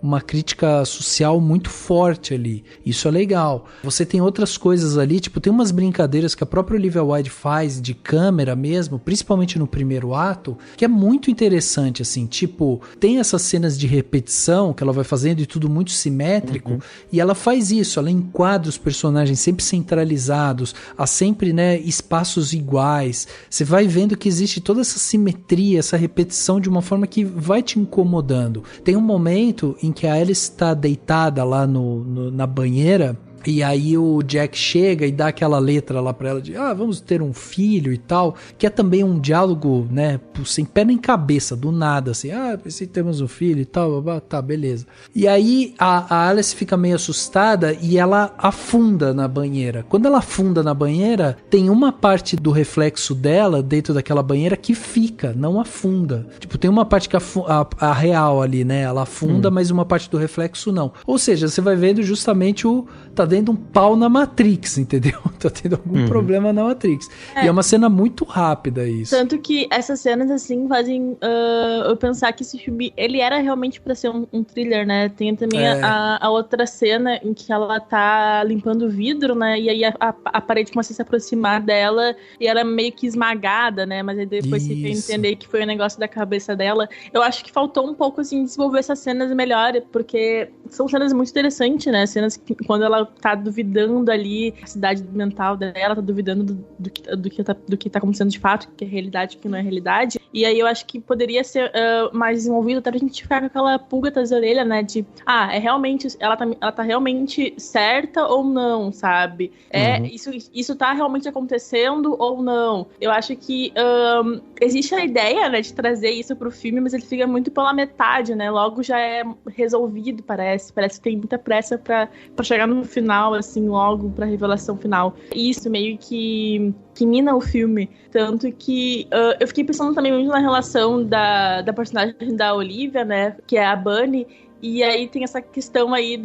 Speaker 2: uma crítica social muito forte ali. Isso é legal. Você tem outras coisas ali, tipo, tem umas brincadeiras que a própria Olivia Wilde faz de câmera mesmo, principalmente no primeiro ato, que é muito interessante, assim, tipo, tem essas cenas de repetição que ela vai fazendo e tudo muito simétrico, e ela faz isso, ela enquadra os personagens sempre centralizados, há sempre, né, espaços iguais. Você vai vendo que existe toda essa simetria, essa repetição de uma forma que vai te incomodando. Tem um momento em que a Alice está deitada lá na banheira, e aí o Jack chega e dá aquela letra lá pra ela de vamos ter um filho e tal, que é também um diálogo, né, sem pé nem cabeça, do nada, assim, pensei que temos um filho e tal, tá, beleza. E aí a Alice fica meio assustada e ela afunda na banheira. Quando ela afunda na banheira, tem uma parte do reflexo dela dentro daquela banheira que fica, não afunda. Tipo, tem uma parte que a real ali, né, ela afunda, mas uma parte do reflexo não. Ou seja, você vai vendo justamente tá dando um pau na Matrix, entendeu? Tá tendo algum problema na Matrix. E é uma cena muito rápida isso.
Speaker 3: Tanto que essas cenas, assim, fazem eu pensar que esse filme, ele era realmente pra ser um thriller, né? Tem também a outra cena em que ela tá limpando o vidro, né? E aí a parede começa a se aproximar dela e ela é meio que esmagada, né? Mas aí depois você vai entender que foi um negócio da cabeça dela. Eu acho que faltou um pouco, assim, desenvolver essas cenas melhor, porque são cenas muito interessantes, né? Cenas que, quando ela tá duvidando ali, a cidade mental dela tá duvidando do que tá acontecendo de fato, que é realidade, que não é realidade. E aí eu acho que poderia ser mais desenvolvido até pra gente ficar com aquela pulga atrás da orelha, né? De, é realmente, ela tá realmente certa ou não, sabe? Isso tá realmente acontecendo ou não? Eu acho que existe a ideia, né, de trazer isso pro filme, mas ele fica muito pela metade, né? Logo já é resolvido, parece que tem muita pressa pra chegar no final, assim, logo pra revelação final. E isso meio que mina o filme. Tanto que eu fiquei pensando também muito na relação da personagem da Olivia, né, que é a Bunny. E aí tem essa questão aí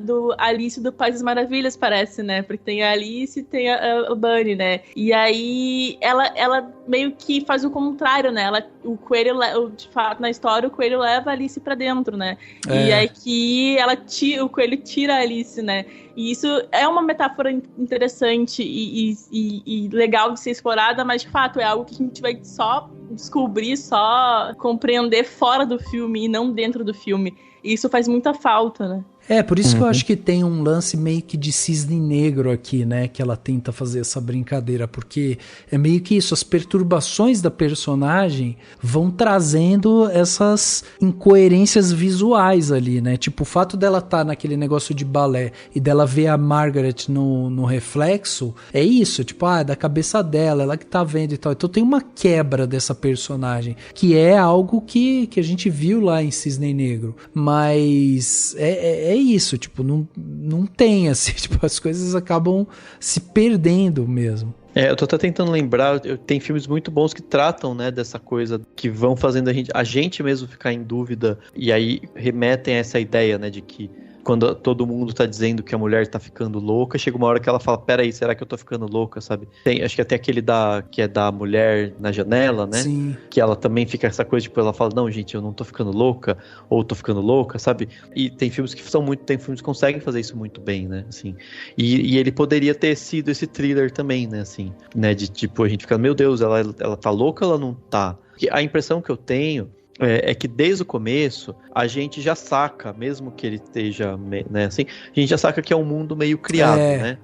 Speaker 3: do Alice do País das Maravilhas, parece, né? Porque tem a Alice e tem a Bunny, né? E aí ela meio que faz o contrário, né? O coelho, de fato, na história, o coelho leva a Alice pra dentro, né? E aí que o coelho tira a Alice, né? E isso é uma metáfora interessante e legal de ser explorada, mas de fato é algo que a gente vai só descobrir, só compreender fora do filme e não dentro do filme. E isso faz muita falta, né?
Speaker 2: Por isso que eu acho que tem um lance meio que de cisne negro aqui, né? Que ela tenta fazer essa brincadeira, porque é meio que isso, as perturbações da personagem vão trazendo essas incoerências visuais ali, né? Tipo, o fato dela estar naquele negócio de balé e dela ver a Margaret no reflexo, é isso, tipo, é da cabeça dela, ela que tá vendo e tal. Então tem uma quebra dessa personagem, que é algo que a gente viu lá em Cisne Negro, mas é isso, tipo, não tem assim, tipo, as coisas acabam se perdendo mesmo.
Speaker 4: Eu tô até tentando lembrar, tem filmes muito bons que tratam, né, dessa coisa, que vão fazendo a gente mesmo ficar em dúvida, e aí remetem a essa ideia, né, de que quando todo mundo tá dizendo que a mulher tá ficando louca, chega uma hora que ela fala, peraí, será que eu tô ficando louca, sabe? Acho que até aquele que é da mulher na janela, né?
Speaker 2: Sim.
Speaker 4: Que ela também fica essa coisa, tipo, ela fala, não, gente, eu não tô ficando louca, ou tô ficando louca, sabe? E tem filmes que conseguem fazer isso muito bem, né? Assim, e ele poderia ter sido esse thriller também, né? Assim, né? De tipo, a gente fica, meu Deus, ela tá louca ou ela não tá? Porque a impressão que eu tenho é que desde o começo a gente já saca, mesmo que ele esteja, né, assim, a gente já saca que é um mundo meio criado, né?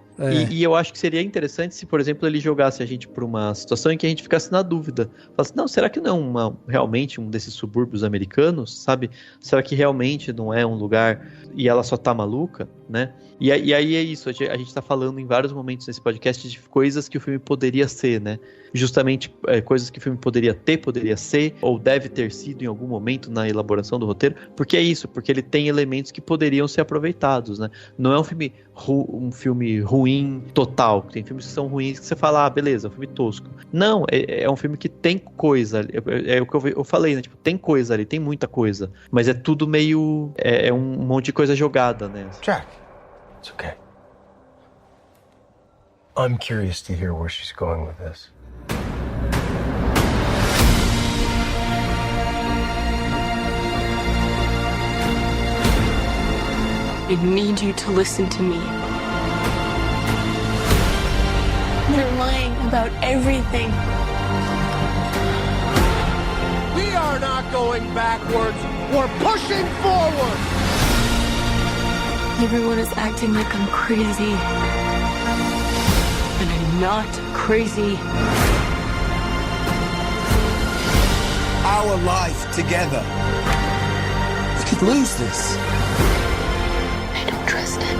Speaker 4: E eu acho que seria interessante se, por exemplo, ele jogasse a gente por uma situação em que a gente ficasse na dúvida. Falasse, não, será que não é realmente um desses subúrbios americanos, sabe? Será que realmente não é um lugar e ela só tá maluca, né? E aí é isso, a gente tá falando em vários momentos nesse podcast de coisas que o filme poderia ser, né? Justamente coisas que o filme poderia ser, ou deve ter sido em algum momento na elaboração do roteiro, porque é isso, porque ele tem elementos que poderiam ser aproveitados, né? Não é um filme ruim total, tem filmes que são ruins que você fala, beleza, é um filme tosco. Não, é um filme que tem coisa, é o que eu falei, né? Tipo, tem coisa ali, tem muita coisa, mas é tudo meio, é um monte de coisa jogada, né?
Speaker 11: Jack, it's okay. I'm curious to hear where she's going with this.
Speaker 12: I need you to listen to me. They're lying about everything.
Speaker 13: We are not going backwards. We're pushing forward.
Speaker 12: Everyone is acting like I'm crazy. And I'm not crazy.
Speaker 13: Our life together. We could lose this.
Speaker 12: I don't trust it.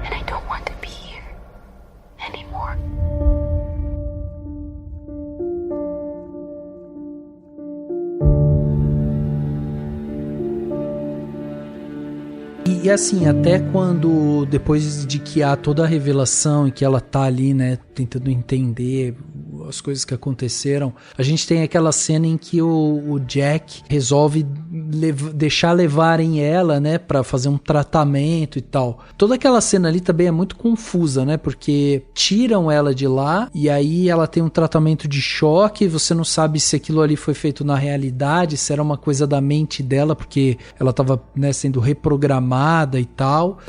Speaker 12: And I don't want to be here anymore.
Speaker 2: E assim, até quando, depois de que há toda a revelação e que ela tá ali, né, tentando entender as coisas que aconteceram, a gente tem aquela cena em que o Jack resolve deixar levarem ela, né, pra fazer um tratamento e tal. Toda aquela cena ali também é muito confusa, né, porque tiram ela de lá e aí ela tem um tratamento de choque, você não sabe se aquilo ali foi feito na realidade, se era uma coisa da mente dela, porque ela tava, né, sendo reprogramada e tal.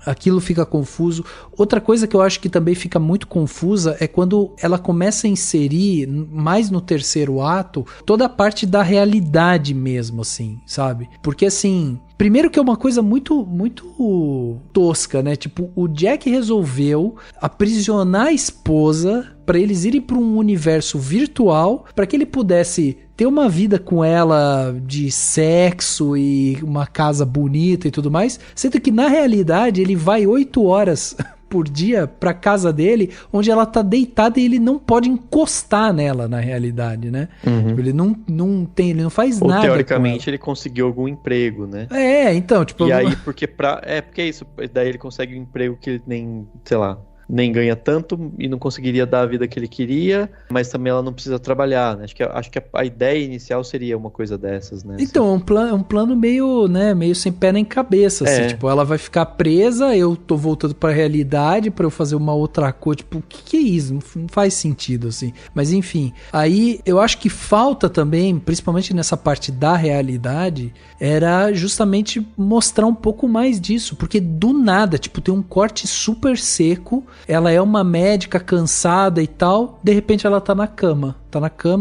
Speaker 2: Aquilo fica confuso. Outra coisa que eu acho que também fica muito confusa é quando ela começa a inserir, mais no terceiro ato, toda a parte da realidade mesmo, assim, sabe? Porque, assim, primeiro que é uma coisa muito, muito tosca, né? Tipo, o Jack resolveu aprisionar a esposa para eles irem para um universo virtual, para que ele pudesse ter uma vida com ela de sexo e uma casa bonita e tudo mais, sendo que na realidade ele vai 8 horas por dia pra casa dele, onde ela tá deitada e ele não pode encostar nela na realidade, né? Ele não faz nada.
Speaker 4: Ou teoricamente ele conseguiu algum emprego, né?
Speaker 2: Então, tipo...
Speaker 4: E aí, porque é isso, daí ele consegue um emprego que ele nem, sei lá, nem ganha tanto e não conseguiria dar a vida que ele queria, mas também ela não precisa trabalhar, né? Acho que a ideia inicial seria uma coisa dessas, né?
Speaker 2: Então, é um plano meio, né, meio sem pé nem cabeça, assim, tipo, ela vai ficar presa, eu tô voltando pra realidade pra eu fazer uma outra coisa, tipo, o que é isso? Não faz sentido, assim. Mas enfim, aí eu acho que falta também, principalmente nessa parte da realidade, era justamente mostrar um pouco mais disso, porque do nada, tipo, tem um corte super seco, ela é uma médica cansada e tal, de repente ela tá na cama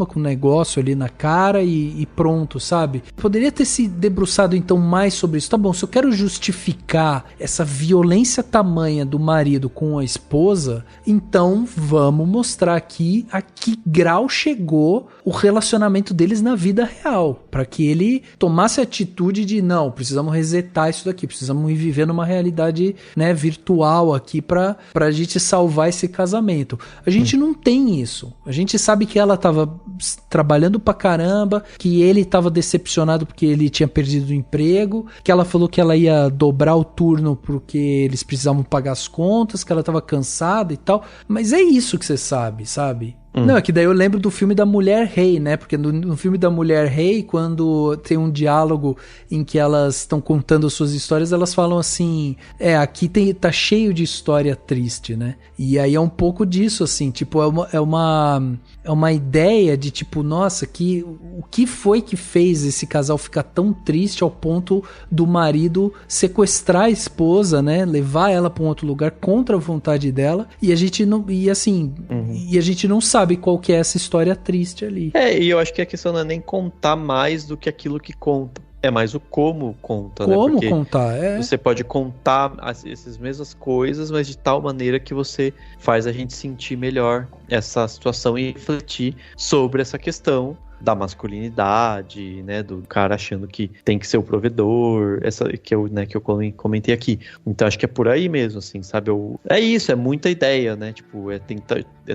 Speaker 2: com um negócio ali na cara e pronto, sabe? Poderia ter se debruçado então mais sobre isso. Tá bom, se eu quero justificar essa violência tamanha do marido com a esposa, então vamos mostrar aqui a que grau chegou o relacionamento deles na vida real, para que ele tomasse a atitude de não, precisamos resetar isso daqui, precisamos ir viver numa realidade, né, virtual aqui pra gente salvar esse casamento. A gente não tem isso. A gente sabe que ela tava trabalhando pra caramba, que ele tava decepcionado porque ele tinha perdido o emprego, que ela falou que ela ia dobrar o turno porque eles precisavam pagar as contas, que ela tava cansada e tal, mas é isso que você sabe? Não, é que daí eu lembro do filme da Mulher Rei, né? Porque no filme da Mulher Rei, quando tem um diálogo em que elas estão contando suas histórias, elas falam assim, aqui tá cheio de história triste, né? E aí é um pouco disso, assim, tipo, é uma ideia de tipo, nossa, o que foi que fez esse casal ficar tão triste ao ponto do marido sequestrar a esposa, né? Levar ela pra um outro lugar contra a vontade dela, e a gente não, e assim, e a gente não sabe qual que é essa história triste ali.
Speaker 4: E eu acho que a questão não é nem contar mais do que aquilo que conta. É mais o como conta, né?
Speaker 2: Como
Speaker 4: Porque
Speaker 2: contar,
Speaker 4: você pode contar essas mesmas coisas, mas de tal maneira que você faz a gente sentir melhor essa situação e refletir sobre essa questão da masculinidade, né, do cara achando que tem que ser o provedor, essa que eu comentei aqui. Então acho que é por aí mesmo, assim, sabe? É isso, é muita ideia, né? Tipo, é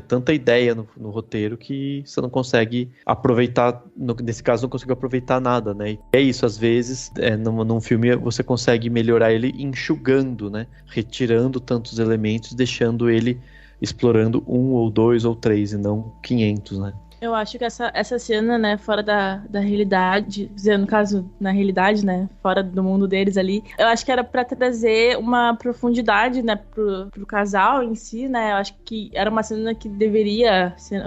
Speaker 4: tanta ideia no roteiro que você não consegue aproveitar, nesse caso não conseguiu aproveitar nada, né? E é isso, às vezes, num filme você consegue melhorar ele enxugando, né? Retirando tantos elementos, deixando ele explorando 1 ou 2 ou 3 e não 500, né?
Speaker 3: Eu acho que essa cena, né, fora da realidade, no caso, na realidade, né, fora do mundo deles ali, eu acho que era pra trazer uma profundidade, né, pro casal em si, né, eu acho que era uma cena que deveria ser,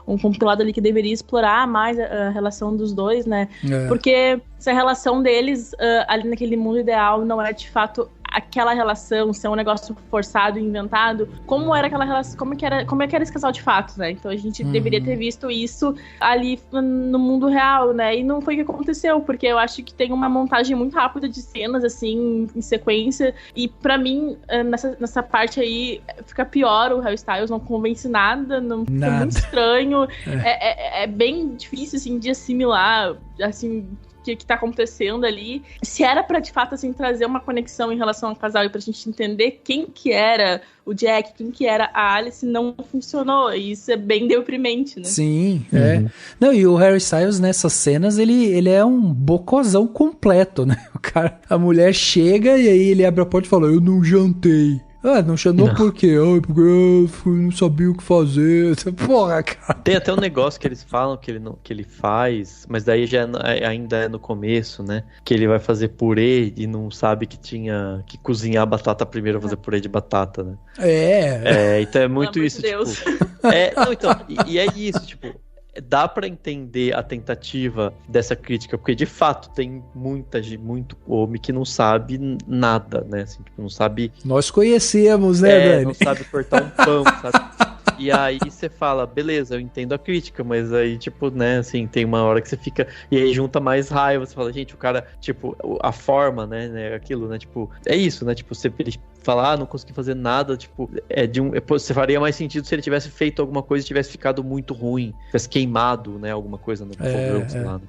Speaker 3: um compilado ali que deveria explorar mais a relação dos dois, né, porque se a relação deles ali naquele mundo ideal não é de fato aquela relação, ser um negócio forçado e inventado, como era aquela relação, como é que era esse casal de fato, né? Então a gente deveria ter visto isso ali no mundo real, né? E não foi o que aconteceu, porque eu acho que tem uma montagem muito rápida de cenas, assim, em sequência, e pra mim, nessa parte aí, fica pior, o Harry Styles não convence nada, não fica muito estranho, é bem difícil, assim, de assimilar, assim, que tá acontecendo ali. Se era pra, de fato, assim, trazer uma conexão em relação ao casal e pra gente entender quem que era o Jack, quem que era a Alice, não funcionou. E isso é bem deprimente, né?
Speaker 2: Sim, Não, e o Harry Styles, nessas cenas, ele é um bocozão completo, né? A mulher chega e aí ele abre a porta e fala, eu não jantei. Não chamou por quê? Porque eu não sabia o que fazer. Porra, cara.
Speaker 4: Tem até um negócio que eles falam que ele faz, mas daí já ainda é no começo, né? Que ele vai fazer purê e não sabe que tinha que cozinhar a batata primeiro, fazer purê de batata, né? Então é muito isso,
Speaker 3: Deus.
Speaker 4: Tipo... e é isso, tipo... Dá pra entender a tentativa dessa crítica, porque de fato tem muito homem que não sabe nada, né? Assim, tipo, não sabe...
Speaker 2: Nós conhecemos, né, Dani?
Speaker 4: Não sabe cortar um pão, sabe? E aí você fala, beleza, eu entendo a crítica, mas aí, tipo, né, assim, tem uma hora que você fica... E aí junta mais raiva, você fala, gente, o cara, tipo, a forma, né, aquilo, né, tipo... É isso, né, tipo, ele falar, não consegui fazer nada, tipo... Você faria mais sentido se ele tivesse feito alguma coisa e tivesse ficado muito ruim, tivesse queimado, né, alguma coisa no fogão, sei lá, né?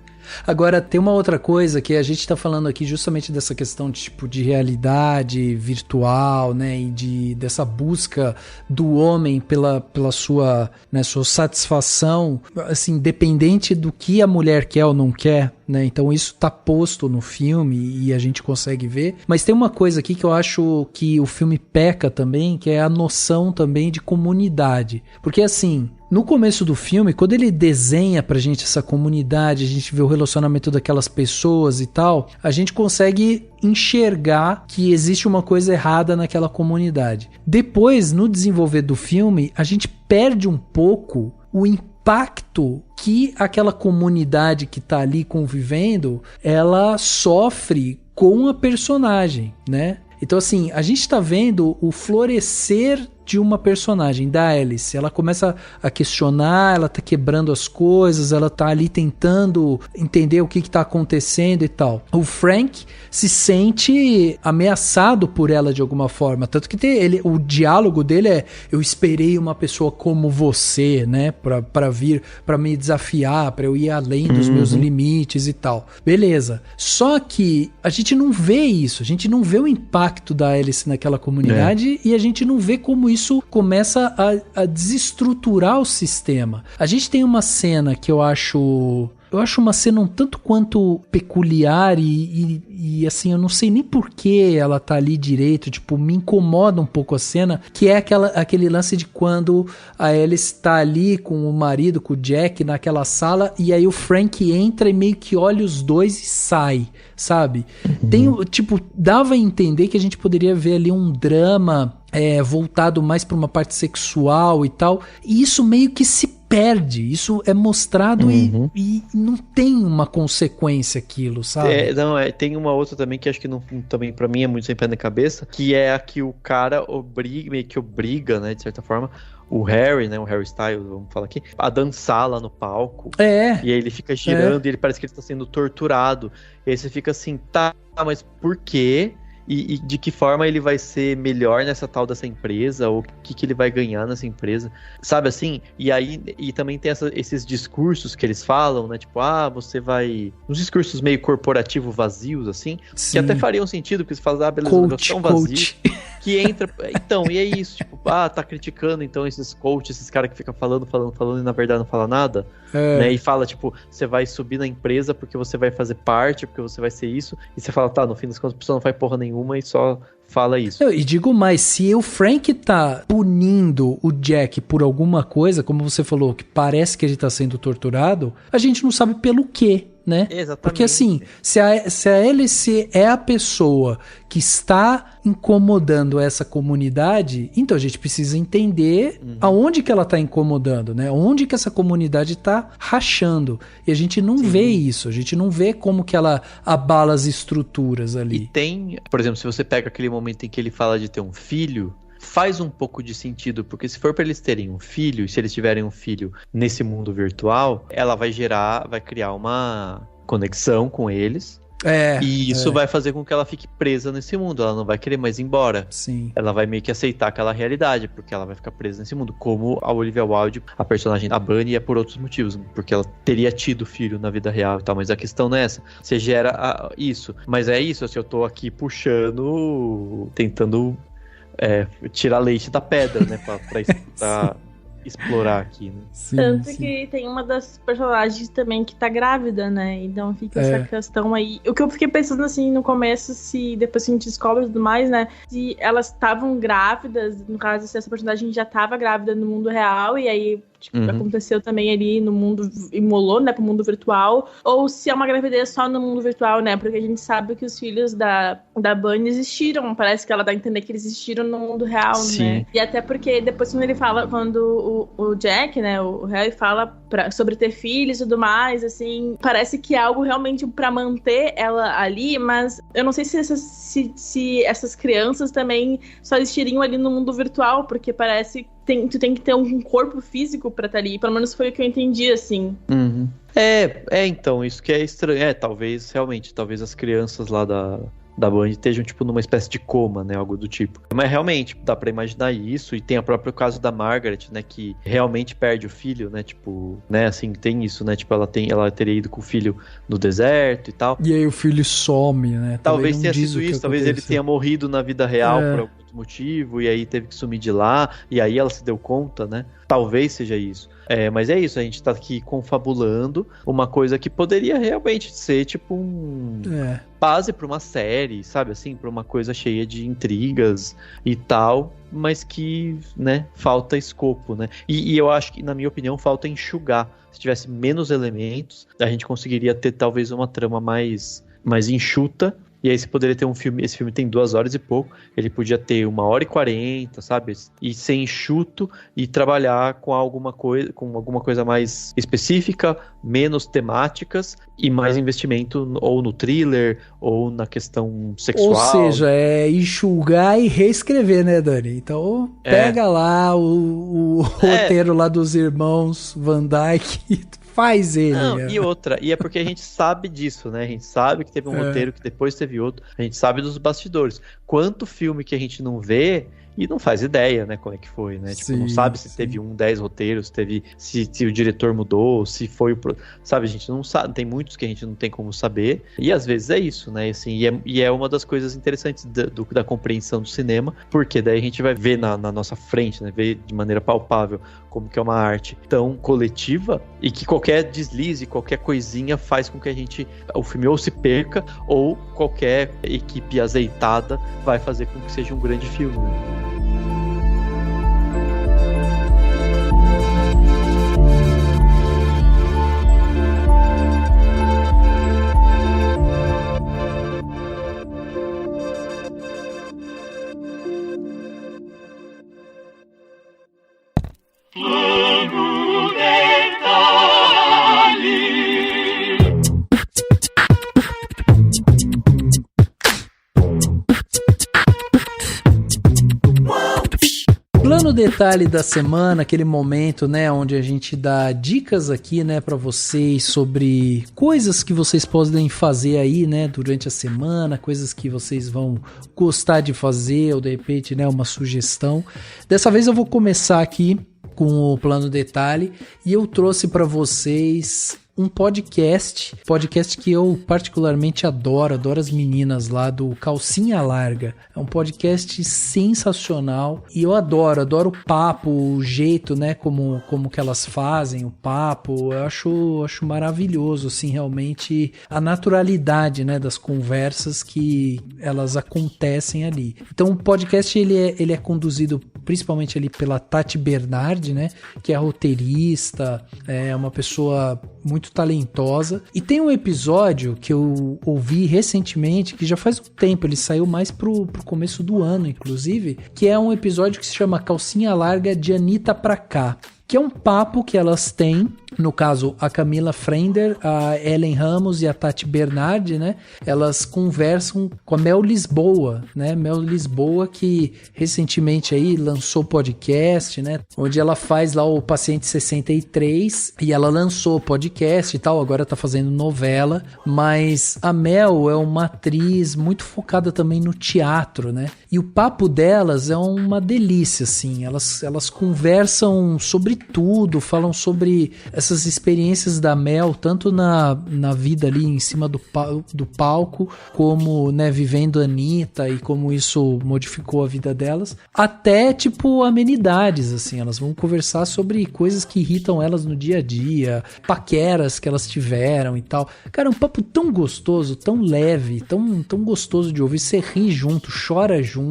Speaker 2: Agora, tem uma outra coisa que a gente tá falando aqui justamente dessa questão tipo, de realidade virtual, né, e dessa busca do homem pela sua, né, sua satisfação, assim, independente do que a mulher quer ou não quer, né, então isso tá posto no filme e a gente consegue ver, mas tem uma coisa aqui que eu acho que o filme peca também, que é a noção também de comunidade, porque assim... No começo do filme, quando ele desenha pra gente essa comunidade, a gente vê o relacionamento daquelas pessoas e tal, a gente consegue enxergar que existe uma coisa errada naquela comunidade. Depois, no desenvolver do filme, a gente perde um pouco o impacto que aquela comunidade que tá ali convivendo, ela sofre com a personagem, né? Então assim, a gente tá vendo o florescer de uma personagem, da Alice. Ela começa a questionar, ela tá quebrando as coisas, ela tá ali tentando entender o que tá acontecendo e tal. O Frank se sente ameaçado por ela de alguma forma, tanto que o diálogo dele é: eu esperei uma pessoa como você, né, pra vir, pra me desafiar, pra eu ir além dos meus limites e tal. Beleza. Só que a gente não vê isso, a gente não vê o impacto da Alice naquela comunidade e a gente não vê como isso começa a desestruturar o sistema. A gente tem uma cena que eu acho eu acho uma cena um tanto quanto peculiar e assim, eu não sei nem por que ela tá ali direito, tipo, me incomoda um pouco a cena, que é aquele lance de quando a Alice tá ali com o marido, com o Jack naquela sala, e aí o Frank entra e meio que olha os dois e sai, sabe? Tem, tipo, dava a entender que a gente poderia ver ali um drama voltado mais pra uma parte sexual e tal, e isso meio que se perde, isso é mostrado e não tem uma consequência aquilo, sabe?
Speaker 4: Tem uma outra também que acho que não, também pra mim é muito sem pé na cabeça, que é a que o cara meio que obriga, né, de certa forma, o Harry, né, o Harry Styles, vamos falar aqui, a dançar lá no palco. E aí ele fica girando e ele parece que ele tá sendo torturado. E aí você fica assim, tá, mas por quê? E de que forma ele vai ser melhor nessa tal dessa empresa, ou o que ele vai ganhar nessa empresa, sabe assim? E aí, e também tem esses discursos que eles falam, né, tipo, você vai... Uns discursos meio corporativo vazios, assim, que até fariam sentido, porque você fala, beleza, um negócio tão vazio, que entra... Então, e é isso, tipo, tá criticando, então, esses coaches, esses caras que ficam falando, e na verdade não fala nada, né, e fala, tipo, você vai subir na empresa porque você vai fazer parte, porque você vai ser isso, e você fala, no fim das contas, a pessoa não faz porra nenhuma e só fala isso.
Speaker 2: E digo mais, se o Frank tá punindo o Jack por alguma coisa, como você falou, que parece que ele tá sendo torturado, a gente não sabe pelo quê, né?
Speaker 4: Exatamente.
Speaker 2: Porque assim, se a Alice é a pessoa que está incomodando essa comunidade, então a gente precisa entender aonde que ela tá incomodando, né? Onde que essa comunidade tá rachando. E a gente não vê isso, a gente não vê como que ela abala as estruturas ali.
Speaker 4: E tem, por exemplo, se você pega aquele momento em que ele fala de ter um filho, faz um pouco de sentido, porque se for para eles terem um filho, e se eles tiverem um filho nesse mundo virtual, ela vai criar uma conexão com eles, e isso vai fazer com que ela fique presa nesse mundo, ela não vai querer mais ir embora.
Speaker 2: Sim.
Speaker 4: Ela vai meio que aceitar aquela realidade, porque ela vai ficar presa nesse mundo, como a Olivia Wilde, a personagem da Bunny, é por outros motivos, porque ela teria tido filho na vida real e tal, mas a questão não é essa, você gera isso, mas é isso, assim, eu tô aqui puxando, tentando tirar leite da pedra, né, pra explorar aqui, né?
Speaker 3: Tanto que tem uma das personagens também que tá grávida, né? Então fica essa questão aí. O que eu fiquei pensando assim no começo, se depois a gente descobre e tudo mais, né? Se elas estavam grávidas, no caso, se essa personagem já tava grávida no mundo real, e aí aconteceu também ali no mundo, imolou, né, pro mundo virtual, ou se é uma gravidez só no mundo virtual, né, porque a gente sabe que os filhos da Bunny existiram, parece que ela dá a entender que eles existiram no mundo real, né, e até porque depois quando o Jack, né, o Harry fala sobre ter filhos e tudo mais, assim, parece que é algo realmente pra manter ela ali, mas eu não sei se essas crianças também só existiriam ali no mundo virtual, porque parece tu tem que ter um corpo físico pra estar ali. Pelo menos foi o que eu entendi, assim.
Speaker 4: Então, isso que é estranho. Talvez as crianças lá da Bunny estejam, tipo, numa espécie de coma, né, algo do tipo. Mas realmente, dá pra imaginar isso, e tem o próprio caso da Margaret, né, que realmente perde o filho, né, tipo, né, assim, tem isso, né, tipo, ela teria ido com o filho no deserto e tal.
Speaker 2: E aí o filho some, né?
Speaker 4: Talvez tenha sido isso, talvez ele tenha morrido na vida real por algum motivo, e aí teve que sumir de lá, e aí ela se deu conta, né? Talvez seja isso. Mas é isso, a gente tá aqui confabulando uma coisa que poderia realmente ser tipo base pra uma série, sabe assim? Pra uma coisa cheia de intrigas e tal, mas que, né, falta escopo, né? E eu acho que, na minha opinião, falta enxugar. Se tivesse menos elementos, a gente conseguiria ter talvez uma trama mais enxuta. E aí você poderia ter um filme, esse filme tem 2 horas e pouco, ele podia ter 1h40, sabe? E ser enxuto e trabalhar com alguma coisa mais específica, menos temáticas e mais investimento ou no thriller ou na questão sexual.
Speaker 2: Ou seja, enxugar e reescrever, né, Dani? Então pega lá o roteiro lá dos irmãos Van Dyke e faz ele.
Speaker 4: Não, e é porque a gente sabe disso, né? A gente sabe que teve um roteiro, que depois teve outro. A gente sabe dos bastidores. Quanto filme que a gente não vê e não faz ideia, né, como é que foi, né? Tipo, não sabe se teve 10 roteiros, se o diretor mudou, se foi sabe, a gente não sabe, tem muitos que a gente não tem como saber, e às vezes é isso, né? Assim, e é uma das coisas interessantes da compreensão do cinema, porque daí a gente vai ver na nossa frente, né? Ver de maneira palpável como que é uma arte tão coletiva e que qualquer deslize, qualquer coisinha faz com que o filme ou se perca ou qualquer equipe azeitada vai fazer com que seja um grande filme.
Speaker 2: Plano detalhe da semana, aquele momento, né, onde a gente dá dicas aqui, né, para vocês sobre coisas que vocês podem fazer aí, né, durante a semana, coisas que vocês vão gostar de fazer ou de repente, né, uma sugestão. Dessa vez eu vou começar aqui com o plano detalhe e eu trouxe para vocês um podcast que eu particularmente adoro as meninas lá do Calcinha Larga. É um podcast sensacional e eu adoro o papo, o jeito, né, como que elas fazem o papo. Eu acho maravilhoso, assim, realmente a naturalidade, né, das conversas que elas acontecem ali. Então o podcast ele é conduzido principalmente ali pela Tati Bernardi, né, que é roteirista, é uma pessoa muito talentosa. E tem um episódio que eu ouvi recentemente, que já faz um tempo, ele saiu mais pro começo do ano, inclusive, que é um episódio que se chama Calcinha Larga de Anitta pra cá, que é um papo que elas têm, no caso a Camila Frender, a Ellen Ramos e a Tati Bernardi, né? Elas conversam com a Mel Lisboa, né? Mel Lisboa, que recentemente aí lançou podcast, né? Onde ela faz lá o Paciente 63 e ela lançou podcast e tal, agora tá fazendo novela, mas a Mel é uma atriz muito focada também no teatro, né? E o papo delas é uma delícia, assim, elas conversam sobre tudo, falam sobre essas experiências da Mel, tanto na vida ali em cima do palco, como, né, vivendo a Anitta e como isso modificou a vida delas, até tipo amenidades, assim, elas vão conversar sobre coisas que irritam elas no dia a dia, paqueras que elas tiveram e tal. Cara, é um papo tão gostoso, tão leve, tão gostoso de ouvir, você ri junto, chora junto,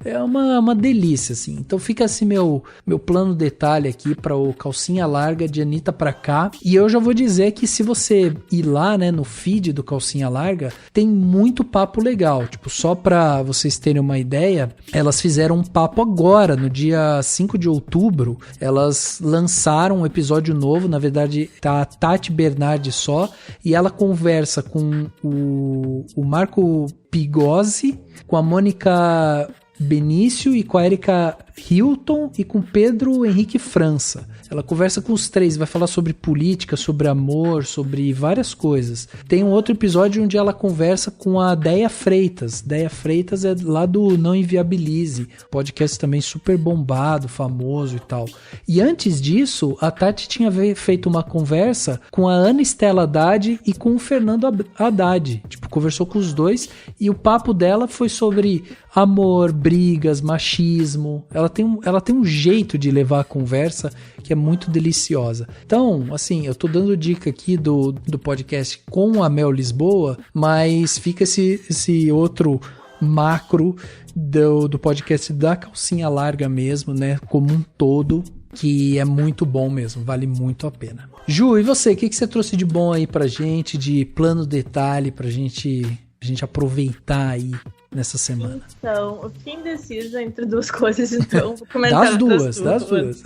Speaker 2: é uma delícia, assim. Então fica assim meu plano detalhe aqui para o Calcinha Larga de Anitta pra cá. E eu já vou dizer que se você ir lá, né, no feed do Calcinha Larga, tem muito papo legal. Tipo, só pra vocês terem uma ideia, elas fizeram um papo agora, no dia 5 de outubro. Elas lançaram um episódio novo, na verdade tá a Tati Bernardi só, e ela conversa com o Marco Pigozzi, com a Mônica Benício e com a Erika Hilton e com Pedro Henrique França. Ela conversa com os três, vai falar sobre política, sobre amor, sobre várias coisas. Tem um outro episódio onde ela conversa com a Déia Freitas. Déia Freitas é lá do Não Inviabilize, podcast também super bombado, famoso e tal. E antes disso, a Tati tinha feito uma conversa com a Ana Estela Haddad e com o Fernando Haddad. Tipo, conversou com os dois e o papo dela foi sobre amor, brigas, machismo. Ela tem um jeito de levar a conversa que é muito deliciosa. Então, assim, eu tô dando dica aqui do podcast com a Mel Lisboa, mas fica esse outro macro do podcast da Calcinha Larga mesmo, né, como um todo, que é muito bom mesmo, vale muito a pena. Ju, e você, o que você trouxe de bom aí pra gente, de plano detalhe pra gente aproveitar aí nessa semana?
Speaker 3: Então, eu fiquei indecisa entre duas coisas, então vou comentar das duas.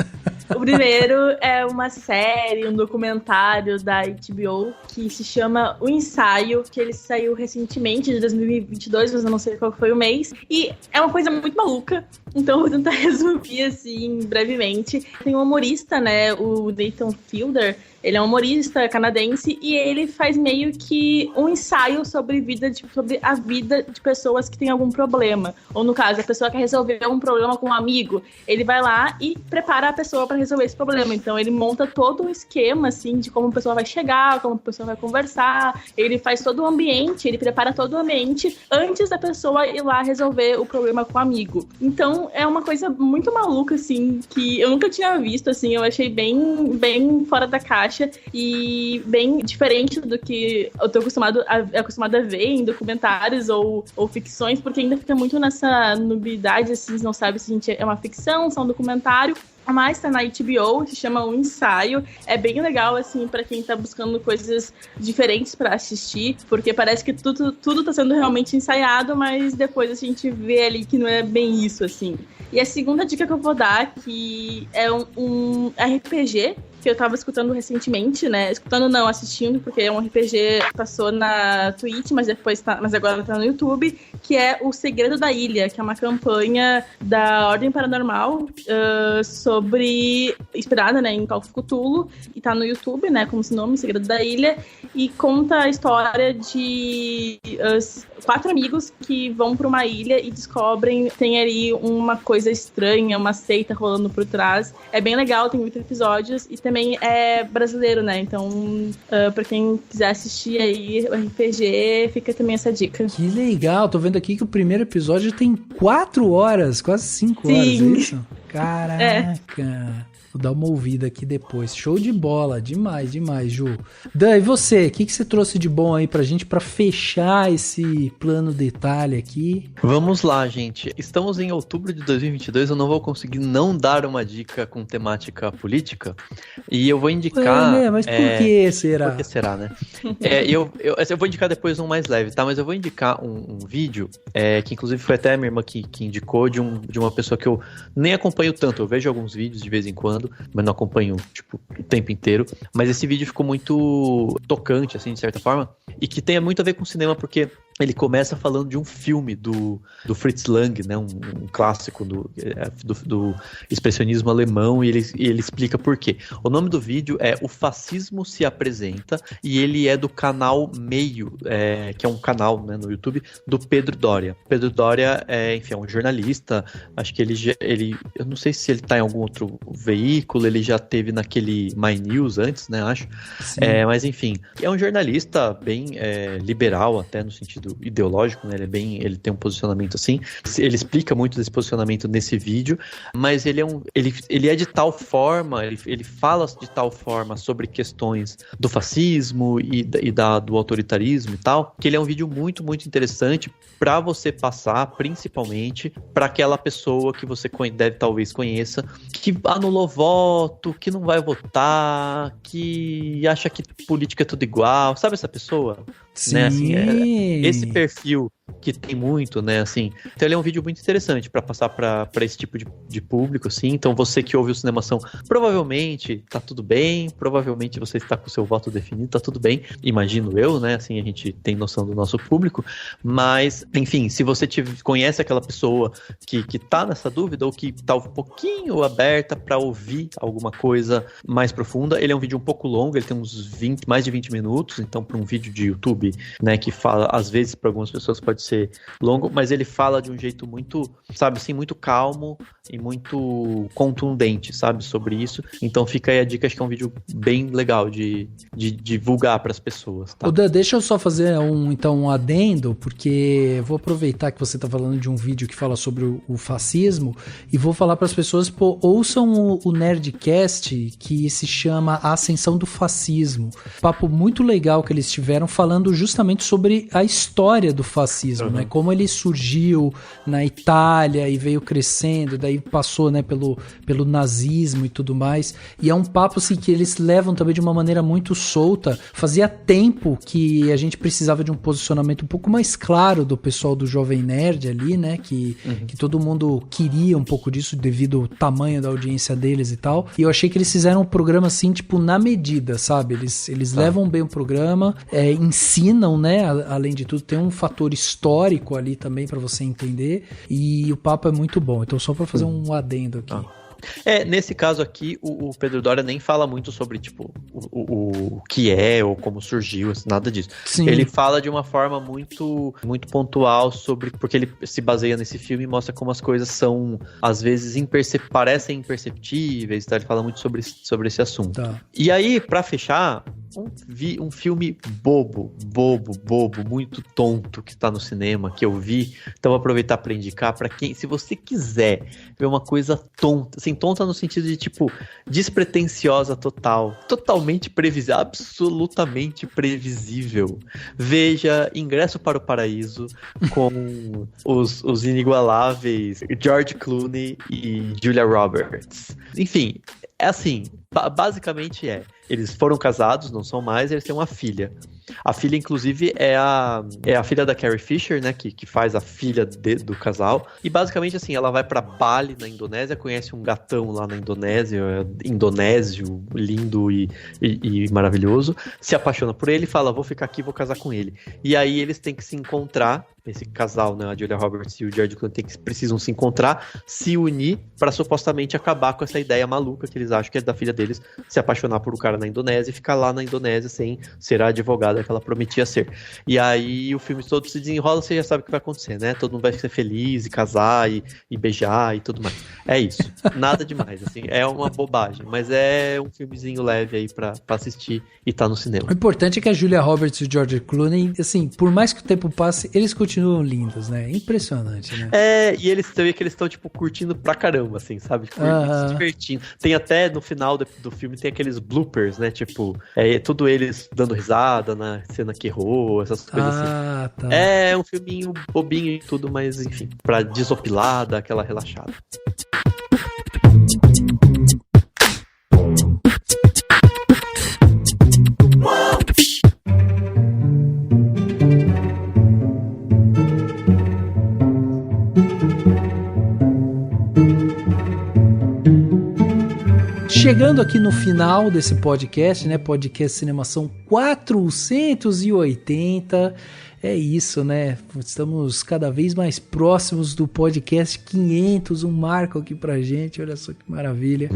Speaker 3: O primeiro é uma série, um documentário da HBO que se chama O Ensaio, que ele saiu recentemente, de 2022, mas eu não sei qual foi o mês. E é uma coisa muito maluca, então eu vou tentar resumir assim brevemente. Tem um humorista, né, o Nathan Fielder. Ele é um humorista canadense e ele faz meio que um ensaio sobre a vida de pessoas que têm algum problema. Ou no caso, a pessoa quer resolver um problema com um amigo, ele vai lá e prepara a pessoa para resolver esse problema. Então ele monta todo um esquema assim de como a pessoa vai chegar, como a pessoa vai conversar. Ele faz todo o ambiente, ele prepara todo o ambiente antes da pessoa ir lá resolver o problema com o amigo. Então é uma coisa muito maluca assim, que eu nunca tinha visto assim, eu achei bem fora da caixa e bem diferente do que eu tô acostumada a ver em documentários ou ficções, porque ainda fica muito nessa nubidade, assim, não sabe se a gente é uma ficção, se é um documentário. Mas tá na HBO, se chama O Ensaio. É bem legal, assim, pra quem tá buscando coisas diferentes pra assistir, porque parece que tudo tá sendo realmente ensaiado, mas depois a gente vê ali que não é bem isso, assim. E a segunda dica que eu vou dar, que é um RPG, que eu tava escutando recentemente, né? Escutando não, assistindo, porque é um RPG que passou na Twitch, mas agora tá no YouTube, que é O Segredo da Ilha, que é uma campanha da Ordem Paranormal inspirada, né, em Call of Cthulhu, e tá no YouTube, né, como esse nome, O Segredo da Ilha, e conta a história de 4 amigos que vão pra uma ilha e descobrem, tem ali uma coisa estranha, uma seita rolando por trás. É bem legal, tem 8 episódios, e também é brasileiro, né? Então, pra quem quiser assistir aí o RPG, fica também essa dica.
Speaker 2: Que legal, tô vendo aqui que o primeiro episódio tem 4 horas, quase 5 horas, é isso? Caraca! Vou dar uma ouvida aqui depois. Show de bola, demais, Ju. Dan, e você? O que você trouxe de bom aí pra gente pra fechar esse plano detalhe aqui?
Speaker 4: Vamos lá, gente. Estamos em outubro de 2022, eu não vou conseguir não dar uma dica com temática política. E eu vou indicar...
Speaker 2: Mas por que será?
Speaker 4: Por que será, né? Eu vou indicar depois um mais leve, tá? Mas eu vou indicar um vídeo, que inclusive foi até a minha irmã que indicou, de uma pessoa que eu nem acompanho tanto. Eu vejo alguns vídeos de vez em quando, mas não acompanho, tipo, o tempo inteiro. Mas esse vídeo ficou muito tocante, assim, de certa forma, e que tem muito a ver com cinema, porque ele começa falando de um filme do Fritz Lang, né, um clássico do expressionismo alemão, e ele explica por quê. O nome do vídeo é O Fascismo se Apresenta, e ele é do canal Meio, que é um canal, né, no YouTube, do Pedro Doria. Pedro Doria é um jornalista, acho que ele eu não sei se ele tá em algum outro veículo, ele já teve naquele My News antes, né, acho. Mas enfim, é um jornalista bem liberal, até no sentido ideológico, né? Ele tem um posicionamento assim. Ele explica muito desse posicionamento nesse vídeo, mas ele é de tal forma, ele fala de tal forma sobre questões do fascismo e do autoritarismo e tal, que ele é um vídeo muito, muito interessante para você passar, principalmente para aquela pessoa que você talvez conheça, que anulou voto, que não vai votar, que acha que política é tudo igual, sabe essa pessoa?
Speaker 2: Sim.
Speaker 4: Né, assim, esse perfil que tem muito, né, assim. Então ele é um vídeo muito interessante para passar para esse tipo de público, assim. Então você que ouve o Cinemação, provavelmente tá tudo bem, provavelmente você está com o seu voto definido, tá tudo bem, imagino eu, né, assim, a gente tem noção do nosso público, mas, enfim, se você conhece aquela pessoa que tá nessa dúvida ou que tá um pouquinho aberta para ouvir alguma coisa mais profunda, ele é um vídeo um pouco longo, ele tem mais de 20 minutos, então para um vídeo de YouTube, né, que fala, às vezes para algumas pessoas pode ser longo, mas ele fala de um jeito muito, sabe assim, muito calmo e muito contundente, sabe, sobre isso. Então fica aí a dica, acho que é um vídeo bem legal de divulgar para as pessoas, tá?
Speaker 2: Dan, deixa eu só fazer um adendo, porque vou aproveitar que você tá falando de um vídeo que fala sobre o fascismo e vou falar para as pessoas, ouçam o Nerdcast que se chama A Ascensão do Fascismo. Papo muito legal que eles tiveram falando justamente sobre a história do fascismo, né? Como ele surgiu na Itália e veio crescendo, daí passou, né, pelo nazismo e tudo mais. E é um papo assim, que eles levam também de uma maneira muito solta. Fazia tempo que a gente precisava de um posicionamento um pouco mais claro do pessoal do Jovem Nerd ali, né? Que todo mundo queria um pouco disso devido ao tamanho da audiência deles e tal. E eu achei que eles fizeram um programa assim, tipo, na medida, sabe? Eles levam bem o programa, ensinam, né? Além de tudo, tem um fator histórico ali também pra você entender. E o papo é muito bom. Então, só pra fazer um adendo aqui.
Speaker 4: Nesse caso aqui, o Pedro Doria nem fala muito sobre, tipo, o que é ou como surgiu, nada disso. Sim. Ele fala de uma forma muito, muito pontual sobre, porque ele se baseia nesse filme e mostra como as coisas são, às vezes, parecem imperceptíveis, tá? Ele fala muito sobre esse assunto. Tá. E aí, pra fechar, um filme bobo, muito tonto que tá no cinema, que eu vi, então vou aproveitar pra indicar pra quem, se você quiser ver uma coisa tonta, assim, tonta no sentido de, tipo, despretensiosa total, totalmente previsível, absolutamente previsível, veja Ingresso para o Paraíso com os inigualáveis George Clooney e Julia Roberts. Enfim, é assim, basicamente eles foram casados, não são mais, eles têm uma filha. A filha, inclusive, é a filha da Carrie Fisher, né, que faz a filha do casal. E, basicamente, assim, ela vai pra Bali, na Indonésia, conhece um gatão lá na Indonésia, indonésio, lindo e maravilhoso, se apaixona por ele e fala, vou ficar aqui, vou casar com ele. E aí eles têm que se encontrar, esse casal, né, a Julia Roberts e o George Clooney precisam se encontrar, se unir pra supostamente acabar com essa ideia maluca que eles acham que é da filha deles se apaixonar por um cara na Indonésia e ficar lá na Indonésia sem ser a advogada que ela prometia ser. E aí o filme todo se desenrola, você já sabe o que vai acontecer, né? Todo mundo vai ser feliz e casar e beijar e tudo mais. É isso. Nada demais, assim. É uma bobagem, mas é um filmezinho leve aí pra assistir e tá no cinema.
Speaker 2: O importante é que a Julia Roberts e o George Clooney, assim, por mais que o tempo passe, eles continuam lindos, né? Impressionante, né?
Speaker 4: E eles também que eles estão, tipo, curtindo pra caramba, assim, sabe? Tipo, se divertindo. Tem até, no final do filme, tem aqueles bloopers, né? Tipo, tudo eles dando risada na cena que errou, essas coisas assim. Tá. É um filminho bobinho e tudo, mas, enfim, pra desopilar, dar aquela relaxada.
Speaker 2: Chegando aqui no final desse podcast, né? Podcast Cinemação 480. É isso, né? Estamos cada vez mais próximos do podcast 500, um marco aqui pra gente, olha só que maravilha.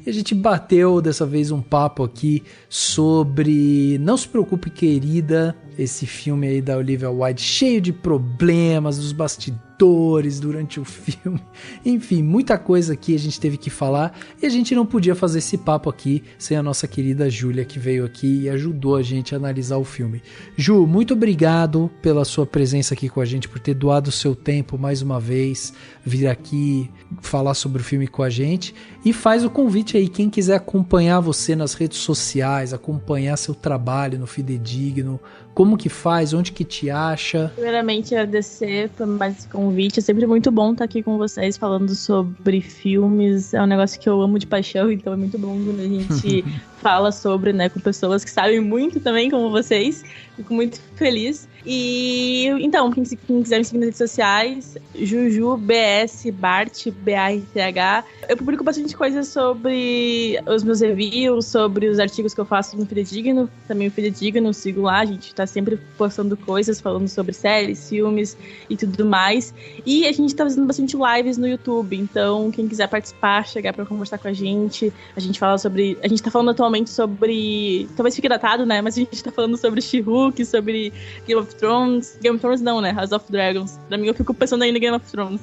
Speaker 2: E a gente bateu dessa vez um papo aqui sobre Não Se Preocupe, Querida, esse filme aí da Olivia Wilde, cheio de problemas, dos bastidores durante o filme, enfim, muita coisa aqui a gente teve que falar e a gente não podia fazer esse papo aqui sem a nossa querida Júlia, que veio aqui e ajudou a gente a analisar o filme. Ju, muito obrigado pela sua presença aqui com a gente, por ter doado o seu tempo mais uma vez, vir aqui falar sobre o filme com a gente, e faz o convite aí, quem quiser acompanhar você nas redes sociais, acompanhar seu trabalho no Fidedigno, como que faz, onde que te acha?
Speaker 3: Primeiramente, agradecer por mais esse convite, é sempre muito bom estar aqui com vocês falando sobre filmes, é um negócio que eu amo de paixão, então é muito bom quando a gente fala sobre, né, com pessoas que sabem muito também, como vocês, fico muito feliz. E então, quem quiser me seguir nas redes sociais, Juju, BS, Bart, BARTH. Eu publico bastante coisas sobre os meus reviews, sobre os artigos que eu faço no Fidedigno. Também o Fidedigno, sigo lá, a gente tá sempre postando coisas, falando sobre séries, filmes e tudo mais. E a gente tá fazendo bastante lives no YouTube, então quem quiser participar, chegar pra conversar com a gente fala sobre... A gente tá falando atualmente sobre... Talvez fique datado, né? Mas a gente tá falando sobre She-Hulk, sobre Game of of Thrones. Game of Thrones não, né? House of Dragons. Pra mim, eu fico pensando ainda em Game of Thrones.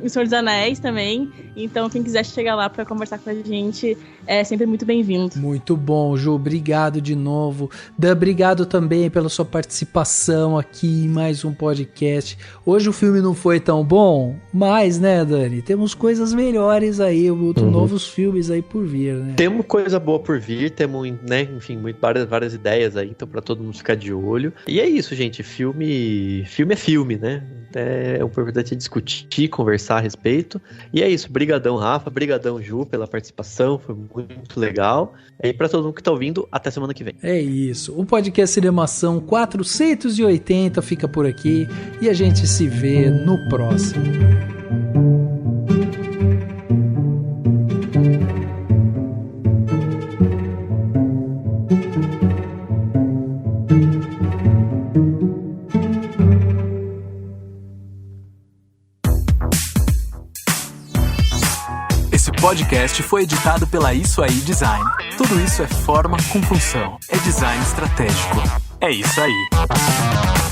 Speaker 3: O Senhor dos Anéis também. Então, quem quiser chegar lá pra conversar com a gente, é sempre muito bem-vindo.
Speaker 2: Muito bom, Ju. Obrigado de novo. Dan, obrigado também pela sua participação aqui em mais um podcast. Hoje o filme não foi tão bom, mas, né, Dani? Temos coisas melhores aí, novos filmes aí por vir, né?
Speaker 4: Temos coisa boa por vir, temos, né, enfim, várias ideias aí, então pra todo mundo ficar de olho. E é isso, gente, filme é filme, né? O importante é discutir, conversar a respeito. E é isso, brigadão Rafa, brigadão Ju pela participação, foi muito legal. E pra todo mundo que tá ouvindo, até semana que vem.
Speaker 2: É isso, o podcast Cinemação 480 fica por aqui e a gente se vê no próximo.
Speaker 14: Esse podcast foi editado pela Isso Aí Design. Tudo isso é forma com função. É design estratégico. É isso aí.